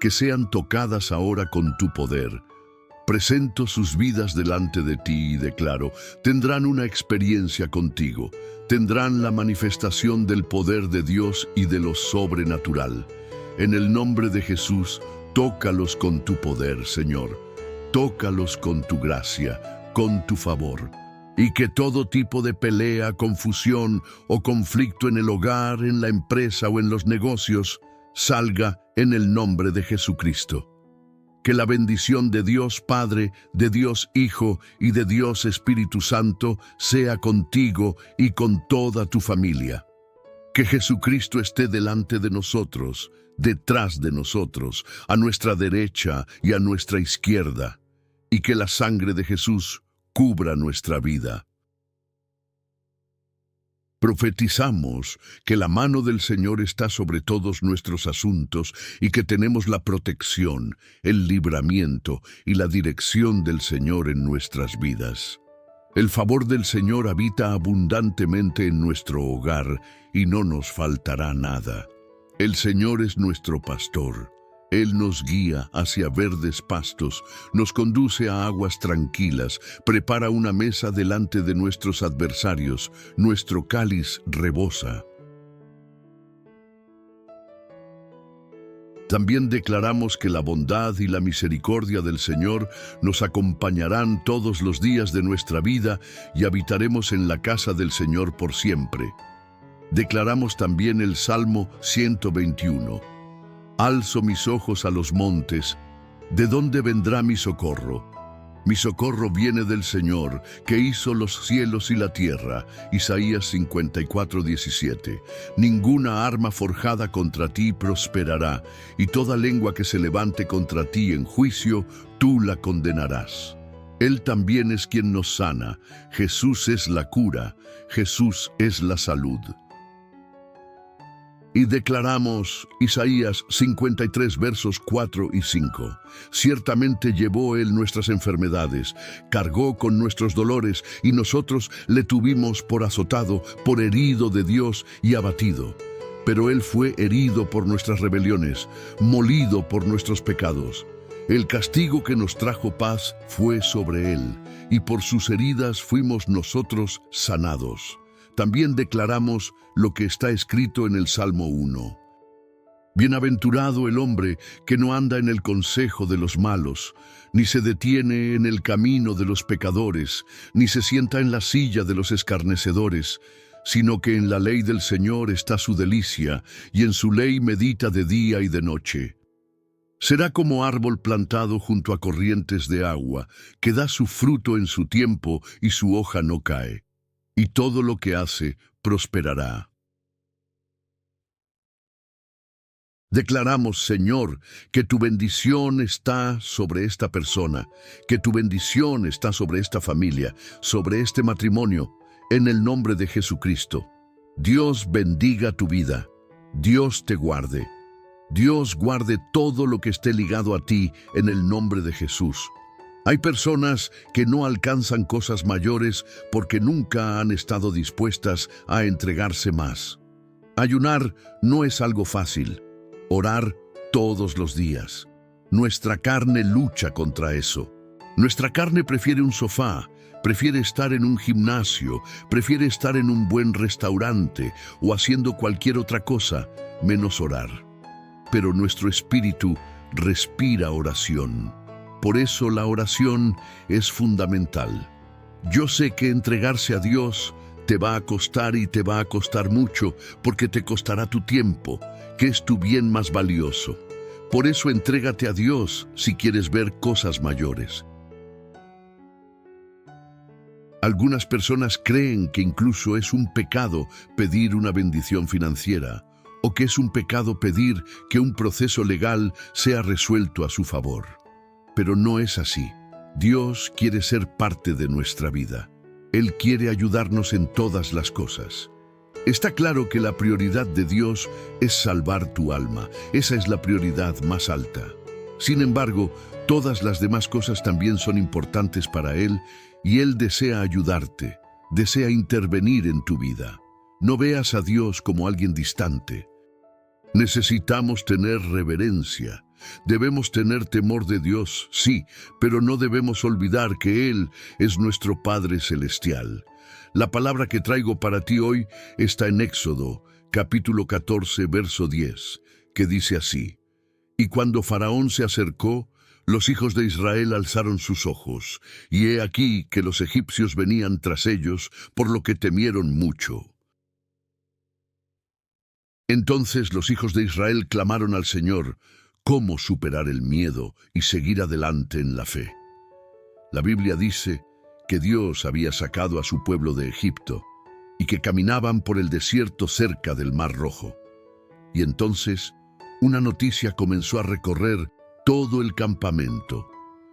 S1: que sean tocadas ahora con tu poder. Presento sus vidas delante de ti y declaro, tendrán una experiencia contigo, tendrán la manifestación del poder de Dios y de lo sobrenatural. En el nombre de Jesús, tócalos con tu poder, Señor. Tócalos con tu gracia, con tu favor. Y que todo tipo de pelea, confusión o conflicto en el hogar, en la empresa o en los negocios, salga en el nombre de Jesucristo. Que la bendición de Dios Padre, de Dios Hijo y de Dios Espíritu Santo sea contigo y con toda tu familia. Que Jesucristo esté delante de nosotros, detrás de nosotros, a nuestra derecha y a nuestra izquierda, y que la sangre de Jesús cubra nuestra vida. Profetizamos que la mano del Señor está sobre todos nuestros asuntos y que tenemos la protección, el libramiento y la dirección del Señor en nuestras vidas. El favor del Señor habita abundantemente en nuestro hogar y no nos faltará nada. El Señor es nuestro pastor. Él nos guía hacia verdes pastos, nos conduce a aguas tranquilas, prepara una mesa delante de nuestros adversarios, nuestro cáliz rebosa. También declaramos que la bondad y la misericordia del Señor nos acompañarán todos los días de nuestra vida y habitaremos en la casa del Señor por siempre. Declaramos también el Salmo 121. Alzo mis ojos a los montes, ¿de dónde vendrá mi socorro? Mi socorro viene del Señor, que hizo los cielos y la tierra. Isaías 54:17. Ninguna arma forjada contra ti prosperará, y toda lengua que se levante contra ti en juicio, tú la condenarás. Él también es quien nos sana. Jesús es la cura. Jesús es la salud. Y declaramos Isaías 53 versos 4 y 5. Ciertamente llevó Él nuestras enfermedades, cargó con nuestros dolores, y nosotros le tuvimos por azotado, por herido de Dios y abatido. Pero Él fue herido por nuestras rebeliones, molido por nuestros pecados. El castigo que nos trajo paz fue sobre Él, y por sus heridas fuimos nosotros sanados. También declaramos lo que está escrito en el Salmo 1. Bienaventurado el hombre que no anda en el consejo de los malos, ni se detiene en el camino de los pecadores, ni se sienta en la silla de los escarnecedores, sino que en la ley del Señor está su delicia, y en su ley medita de día y de noche. Será como árbol plantado junto a corrientes de agua, que da su fruto en su tiempo y su hoja no cae. Y todo lo que hace prosperará. Declaramos, Señor, que tu bendición está sobre esta persona, que tu bendición está sobre esta familia, sobre este matrimonio, en el nombre de Jesucristo. Dios bendiga tu vida. Dios te guarde. Dios guarde todo lo que esté ligado a ti en el nombre de Jesús. Hay personas que no alcanzan cosas mayores porque nunca han estado dispuestas a entregarse más. Ayunar no es algo fácil. Orar todos los días. Nuestra carne lucha contra eso. Nuestra carne prefiere un sofá, prefiere estar en un gimnasio, prefiere estar en un buen restaurante o haciendo cualquier otra cosa, menos orar. Pero nuestro espíritu respira oración. Por eso la oración es fundamental. Yo sé que entregarse a Dios te va a costar y te va a costar mucho, porque te costará tu tiempo, que es tu bien más valioso. Por eso entrégate a Dios si quieres ver cosas mayores. Algunas personas creen que incluso es un pecado pedir una bendición financiera, o que es un pecado pedir que un proceso legal sea resuelto a su favor. Pero no es así. Dios quiere ser parte de nuestra vida. Él quiere ayudarnos en todas las cosas. Está claro que la prioridad de Dios es salvar tu alma. Esa es la prioridad más alta. Sin embargo, todas las demás cosas también son importantes para Él, y Él desea ayudarte, desea intervenir en tu vida. No veas a Dios como alguien distante. Necesitamos tener reverencia. Debemos tener temor de Dios, sí, pero no debemos olvidar que Él es nuestro Padre Celestial. La palabra que traigo para ti hoy está en Éxodo, capítulo 14, verso 10, que dice así: Y cuando Faraón se acercó, los hijos de Israel alzaron sus ojos, y he aquí que los egipcios venían tras ellos, por lo que temieron mucho. Entonces los hijos de Israel clamaron al Señor, ¿cómo superar el miedo y seguir adelante en la fe? La Biblia dice que Dios había sacado a su pueblo de Egipto y que caminaban por el desierto cerca del Mar Rojo. Y entonces una noticia comenzó a recorrer todo el campamento.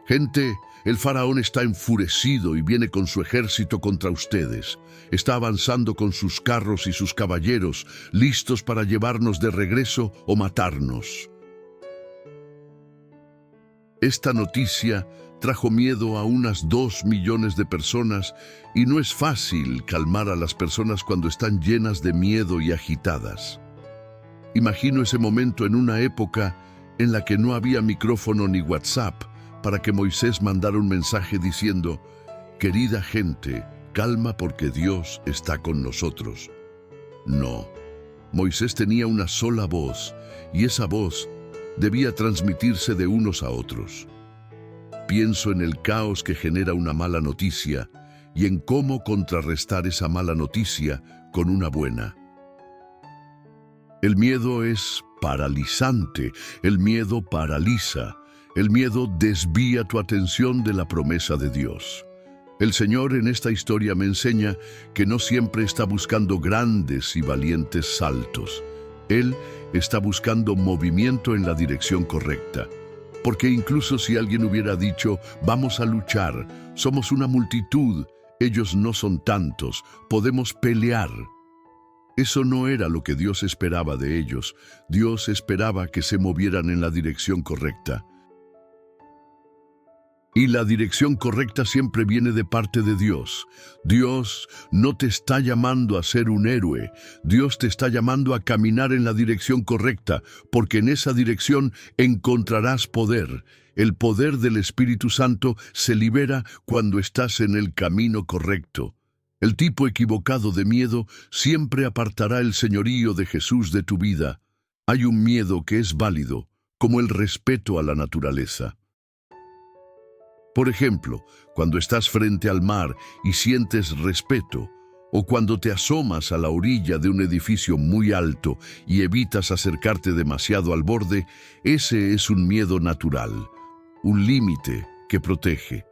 S1: Gente, el faraón está enfurecido y viene con su ejército contra ustedes. Está avanzando con sus carros y sus caballeros, listos para llevarnos de regreso o matarnos. Esta noticia trajo miedo a unas 2 millones de personas, y no es fácil calmar a las personas cuando están llenas de miedo y agitadas. Imagino ese momento en una época en la que no había micrófono ni WhatsApp para que Moisés mandara un mensaje diciendo: querida gente, calma porque Dios está con nosotros. No, Moisés tenía una sola voz, y esa voz debía transmitirse de unos a otros. Pienso en el caos que genera una mala noticia y en cómo contrarrestar esa mala noticia con una buena. El miedo es paralizante, el miedo paraliza, el miedo desvía tu atención de la promesa de Dios. El Señor en esta historia me enseña que no siempre está buscando grandes y valientes saltos. Él está buscando movimiento en la dirección correcta. Porque incluso si alguien hubiera dicho, vamos a luchar, somos una multitud, ellos no son tantos, podemos pelear. Eso no era lo que Dios esperaba de ellos. Dios esperaba que se movieran en la dirección correcta. Y la dirección correcta siempre viene de parte de Dios. Dios no te está llamando a ser un héroe. Dios te está llamando a caminar en la dirección correcta, porque en esa dirección encontrarás poder. El poder del Espíritu Santo se libera cuando estás en el camino correcto. El tipo equivocado de miedo siempre apartará el señorío de Jesús de tu vida. Hay un miedo que es válido, como el respeto a la naturaleza. Por ejemplo, cuando estás frente al mar y sientes respeto, o cuando te asomas a la orilla de un edificio muy alto y evitas acercarte demasiado al borde, ese es un miedo natural, un límite que protege.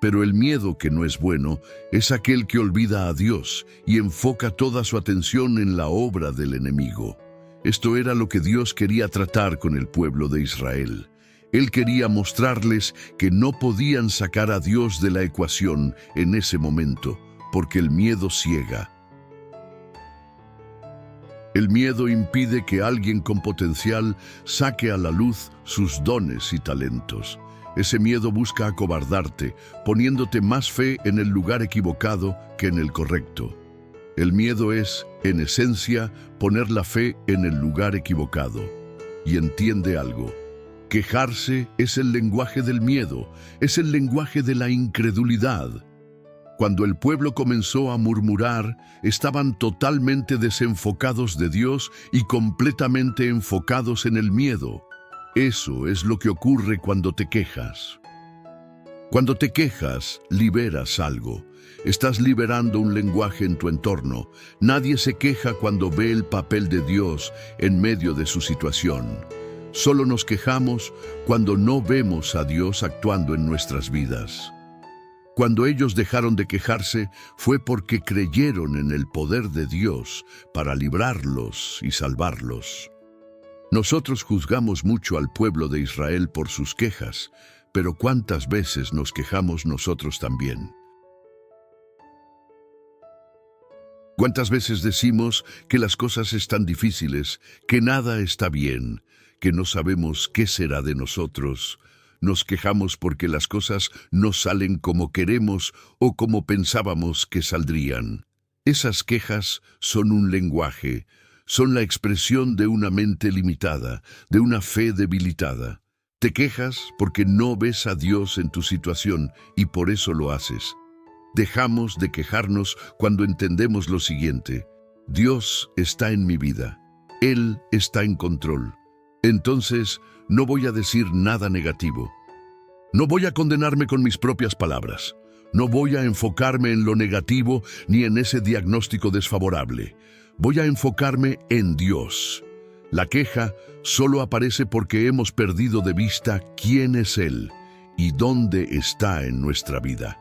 S1: Pero el miedo que no es bueno es aquel que olvida a Dios y enfoca toda su atención en la obra del enemigo. Esto era lo que Dios quería tratar con el pueblo de Israel. Él quería mostrarles que no podían sacar a Dios de la ecuación en ese momento, porque el miedo ciega. El miedo impide que alguien con potencial saque a la luz sus dones y talentos. Ese miedo busca acobardarte, poniéndote más fe en el lugar equivocado que en el correcto. El miedo es, en esencia, poner la fe en el lugar equivocado. Y entiende algo. Quejarse es el lenguaje del miedo, es el lenguaje de la incredulidad. Cuando el pueblo comenzó a murmurar, estaban totalmente desenfocados de Dios y completamente enfocados en el miedo. Eso es lo que ocurre cuando te quejas. Cuando te quejas, liberas algo. Estás liberando un lenguaje en tu entorno. Nadie se queja cuando ve el papel de Dios en medio de su situación. Solo nos quejamos cuando no vemos a Dios actuando en nuestras vidas. Cuando ellos dejaron de quejarse, fue porque creyeron en el poder de Dios para librarlos y salvarlos. Nosotros juzgamos mucho al pueblo de Israel por sus quejas, pero ¿cuántas veces nos quejamos nosotros también? ¿Cuántas veces decimos que las cosas están difíciles, que nada está bien, que no sabemos qué será de nosotros? Nos quejamos porque las cosas no salen como queremos o como pensábamos que saldrían. Esas quejas son un lenguaje, son la expresión de una mente limitada, de una fe debilitada. Te quejas porque no ves a Dios en tu situación y por eso lo haces. Dejamos de quejarnos cuando entendemos lo siguiente: Dios está en mi vida, Él está en control. Entonces, no voy a decir nada negativo. No voy a condenarme con mis propias palabras. No voy a enfocarme en lo negativo ni en ese diagnóstico desfavorable. Voy a enfocarme en Dios. La queja solo aparece porque hemos perdido de vista quién es Él y dónde está en nuestra vida.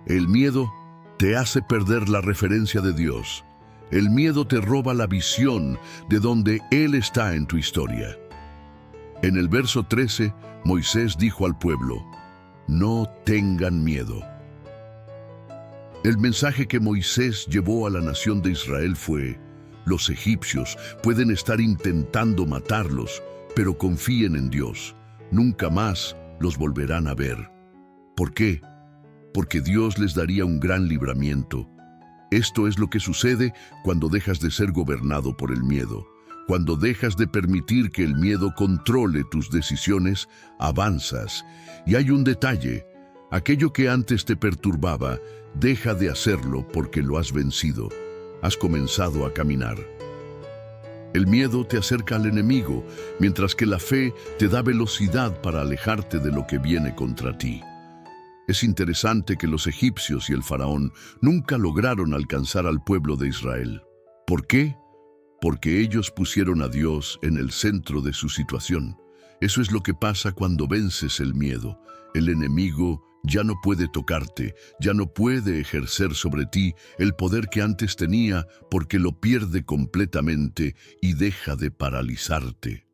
S1: El miedo te hace perder la referencia de Dios. El miedo te roba la visión de dónde Él está en tu historia. En el verso 13, Moisés dijo al pueblo: no tengan miedo. El mensaje que Moisés llevó a la nación de Israel fue: los egipcios pueden estar intentando matarlos, pero confíen en Dios. Nunca más los volverán a ver. ¿Por qué? Porque Dios les daría un gran libramiento. Esto es lo que sucede cuando dejas de ser gobernado por el miedo. Cuando dejas de permitir que el miedo controle tus decisiones, avanzas. Y hay un detalle: aquello que antes te perturbaba, deja de hacerlo porque lo has vencido. Has comenzado a caminar. El miedo te acerca al enemigo, mientras que la fe te da velocidad para alejarte de lo que viene contra ti. Es interesante que los egipcios y el faraón nunca lograron alcanzar al pueblo de Israel. ¿Por qué? Porque ellos pusieron a Dios en el centro de su situación. Eso es lo que pasa cuando vences el miedo. El enemigo ya no puede tocarte, ya no puede ejercer sobre ti el poder que antes tenía, porque lo pierde completamente y deja de paralizarte.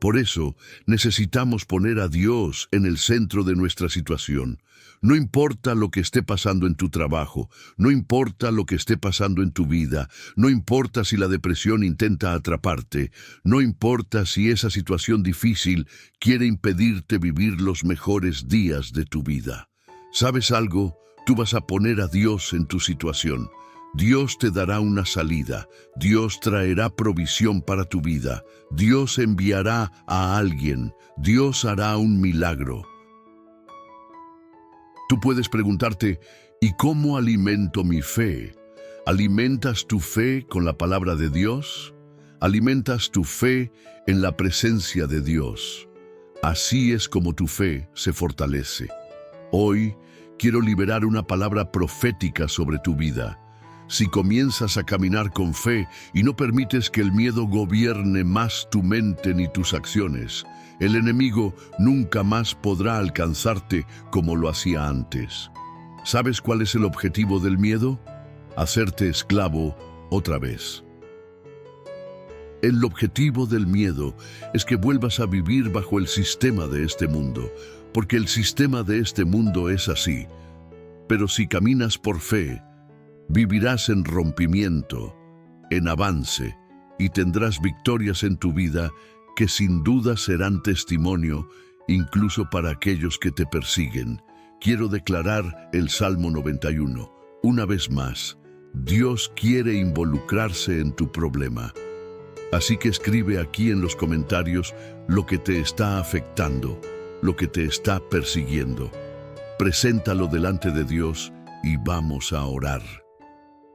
S1: Por eso, necesitamos poner a Dios en el centro de nuestra situación. No importa lo que esté pasando en tu trabajo, no importa lo que esté pasando en tu vida, no importa si la depresión intenta atraparte, no importa si esa situación difícil quiere impedirte vivir los mejores días de tu vida. ¿Sabes algo? Tú vas a poner a Dios en tu situación. Dios te dará una salida, Dios traerá provisión para tu vida, Dios enviará a alguien, Dios hará un milagro. Tú puedes preguntarte: ¿y cómo alimento mi fe? ¿Alimentas tu fe con la palabra de Dios? ¿Alimentas tu fe en la presencia de Dios? Así es como tu fe se fortalece. Hoy quiero liberar una palabra profética sobre tu vida. Si comienzas a caminar con fe y no permites que el miedo gobierne más tu mente ni tus acciones, el enemigo nunca más podrá alcanzarte como lo hacía antes. ¿Sabes cuál es el objetivo del miedo? Hacerte esclavo otra vez. El objetivo del miedo es que vuelvas a vivir bajo el sistema de este mundo, porque el sistema de este mundo es así. Pero si caminas por fe, vivirás en rompimiento, en avance, y tendrás victorias en tu vida que sin duda serán testimonio incluso para aquellos que te persiguen. Quiero declarar el Salmo 91. Una vez más, Dios quiere involucrarse en tu problema. Así que escribe aquí en los comentarios lo que te está afectando, lo que te está persiguiendo. Preséntalo delante de Dios y vamos a orar.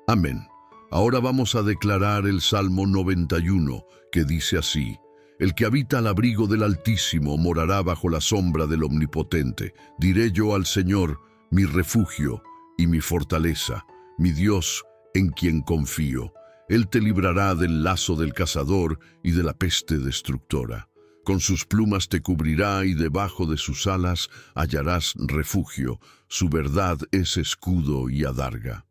S1: Amén. Ahora vamos a declarar el Salmo 91, que dice así: El que habita al abrigo del Altísimo morará bajo la sombra del Omnipotente. Diré yo al Señor, mi refugio y mi fortaleza, mi Dios en quien confío. Él te librará del lazo del cazador y de la peste destructora. Con sus plumas te cubrirá y debajo de sus alas hallarás refugio. Su verdad es escudo y adarga.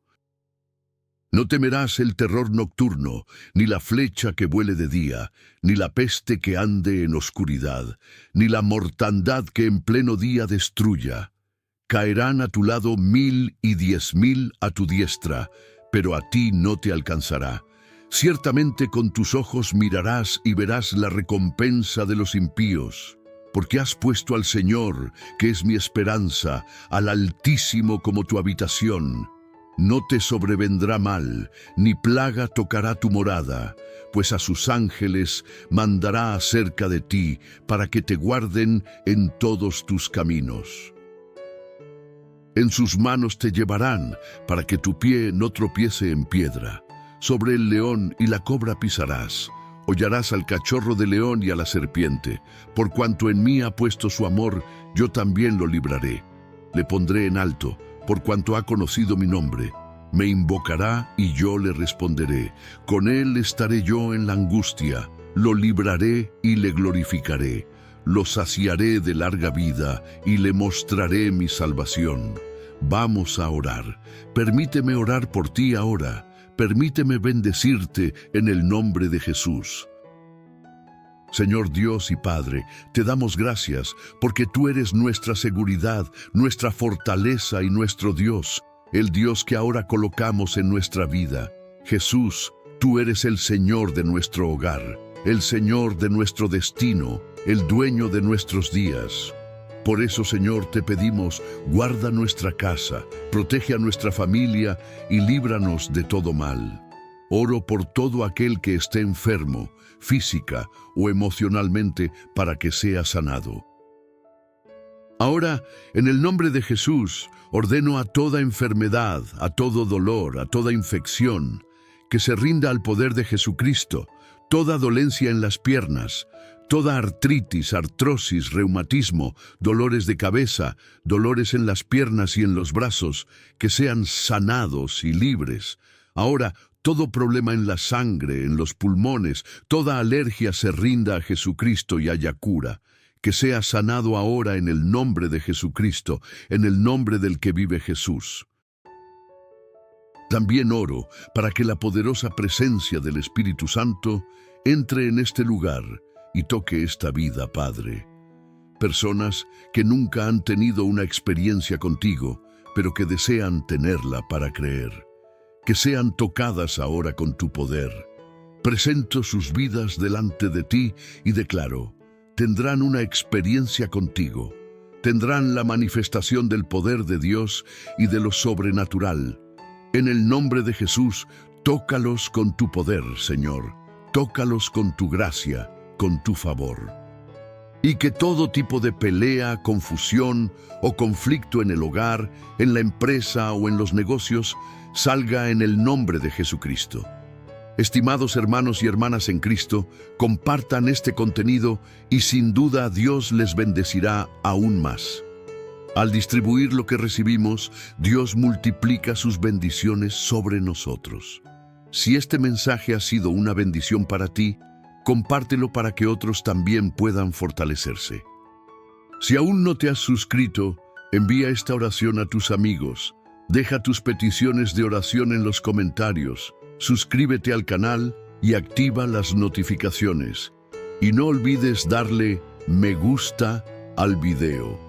S1: No temerás el terror nocturno, ni la flecha que vuele de día, ni la peste que ande en oscuridad, ni la mortandad que en pleno día destruya. Caerán a tu lado 1000 y 10.000 a tu diestra, pero a ti no te alcanzará. Ciertamente con tus ojos mirarás y verás la recompensa de los impíos, porque has puesto al Señor, que es mi esperanza, al Altísimo como tu habitación. No te sobrevendrá mal, ni plaga tocará tu morada, pues a sus ángeles mandará acerca de ti, para que te guarden en todos tus caminos. En sus manos te llevarán, para que tu pie no tropiece en piedra. Sobre el león y la cobra pisarás. Hollarás al cachorro de león y a la serpiente. Por cuanto en mí ha puesto su amor, yo también lo libraré. Le pondré en alto, por cuanto ha conocido mi nombre. Me invocará y yo le responderé. Con él estaré yo en la angustia. Lo libraré y le glorificaré. Lo saciaré de larga vida y le mostraré mi salvación. Vamos a orar. Permíteme orar por ti ahora. Permíteme bendecirte en el nombre de Jesús. Señor Dios y Padre, te damos gracias porque tú eres nuestra seguridad, nuestra fortaleza y nuestro Dios, el Dios que ahora colocamos en nuestra vida. Jesús, tú eres el Señor de nuestro hogar, el Señor de nuestro destino, el dueño de nuestros días. Por eso, Señor, te pedimos, guarda nuestra casa, protege a nuestra familia y líbranos de todo mal. Oro por todo aquel que esté enfermo, física o emocionalmente, para que sea sanado. Ahora, en el nombre de Jesús, ordeno a toda enfermedad, a todo dolor, a toda infección, que se rinda al poder de Jesucristo, toda dolencia en las piernas, toda artritis, artrosis, reumatismo, dolores de cabeza, dolores en las piernas y en los brazos, que sean sanados y libres. Ahora, todo problema en la sangre, en los pulmones, toda alergia se rinda a Jesucristo y haya cura. Que sea sanado ahora en el nombre de Jesucristo, en el nombre del que vive Jesús. También oro para que la poderosa presencia del Espíritu Santo entre en este lugar y toque esta vida, Padre. Personas que nunca han tenido una experiencia contigo, pero que desean tenerla para creer. Que sean tocadas ahora con tu poder. Presento sus vidas delante de ti y declaro, tendrán una experiencia contigo. Tendrán la manifestación del poder de Dios y de lo sobrenatural. En el nombre de Jesús, tócalos con tu poder, Señor. Tócalos con tu gracia, con tu favor. Y que todo tipo de pelea, confusión o conflicto en el hogar, en la empresa o en los negocios, salga en el nombre de Jesucristo. Estimados hermanos y hermanas en Cristo, compartan este contenido y sin duda Dios les bendecirá aún más. Al distribuir lo que recibimos, Dios multiplica sus bendiciones sobre nosotros. Si este mensaje ha sido una bendición para ti, compártelo para que otros también puedan fortalecerse. Si aún no te has suscrito, envía esta oración a tus amigos. Deja tus peticiones de oración en los comentarios. Suscríbete al canal y activa las notificaciones. Y no olvides darle me gusta al video.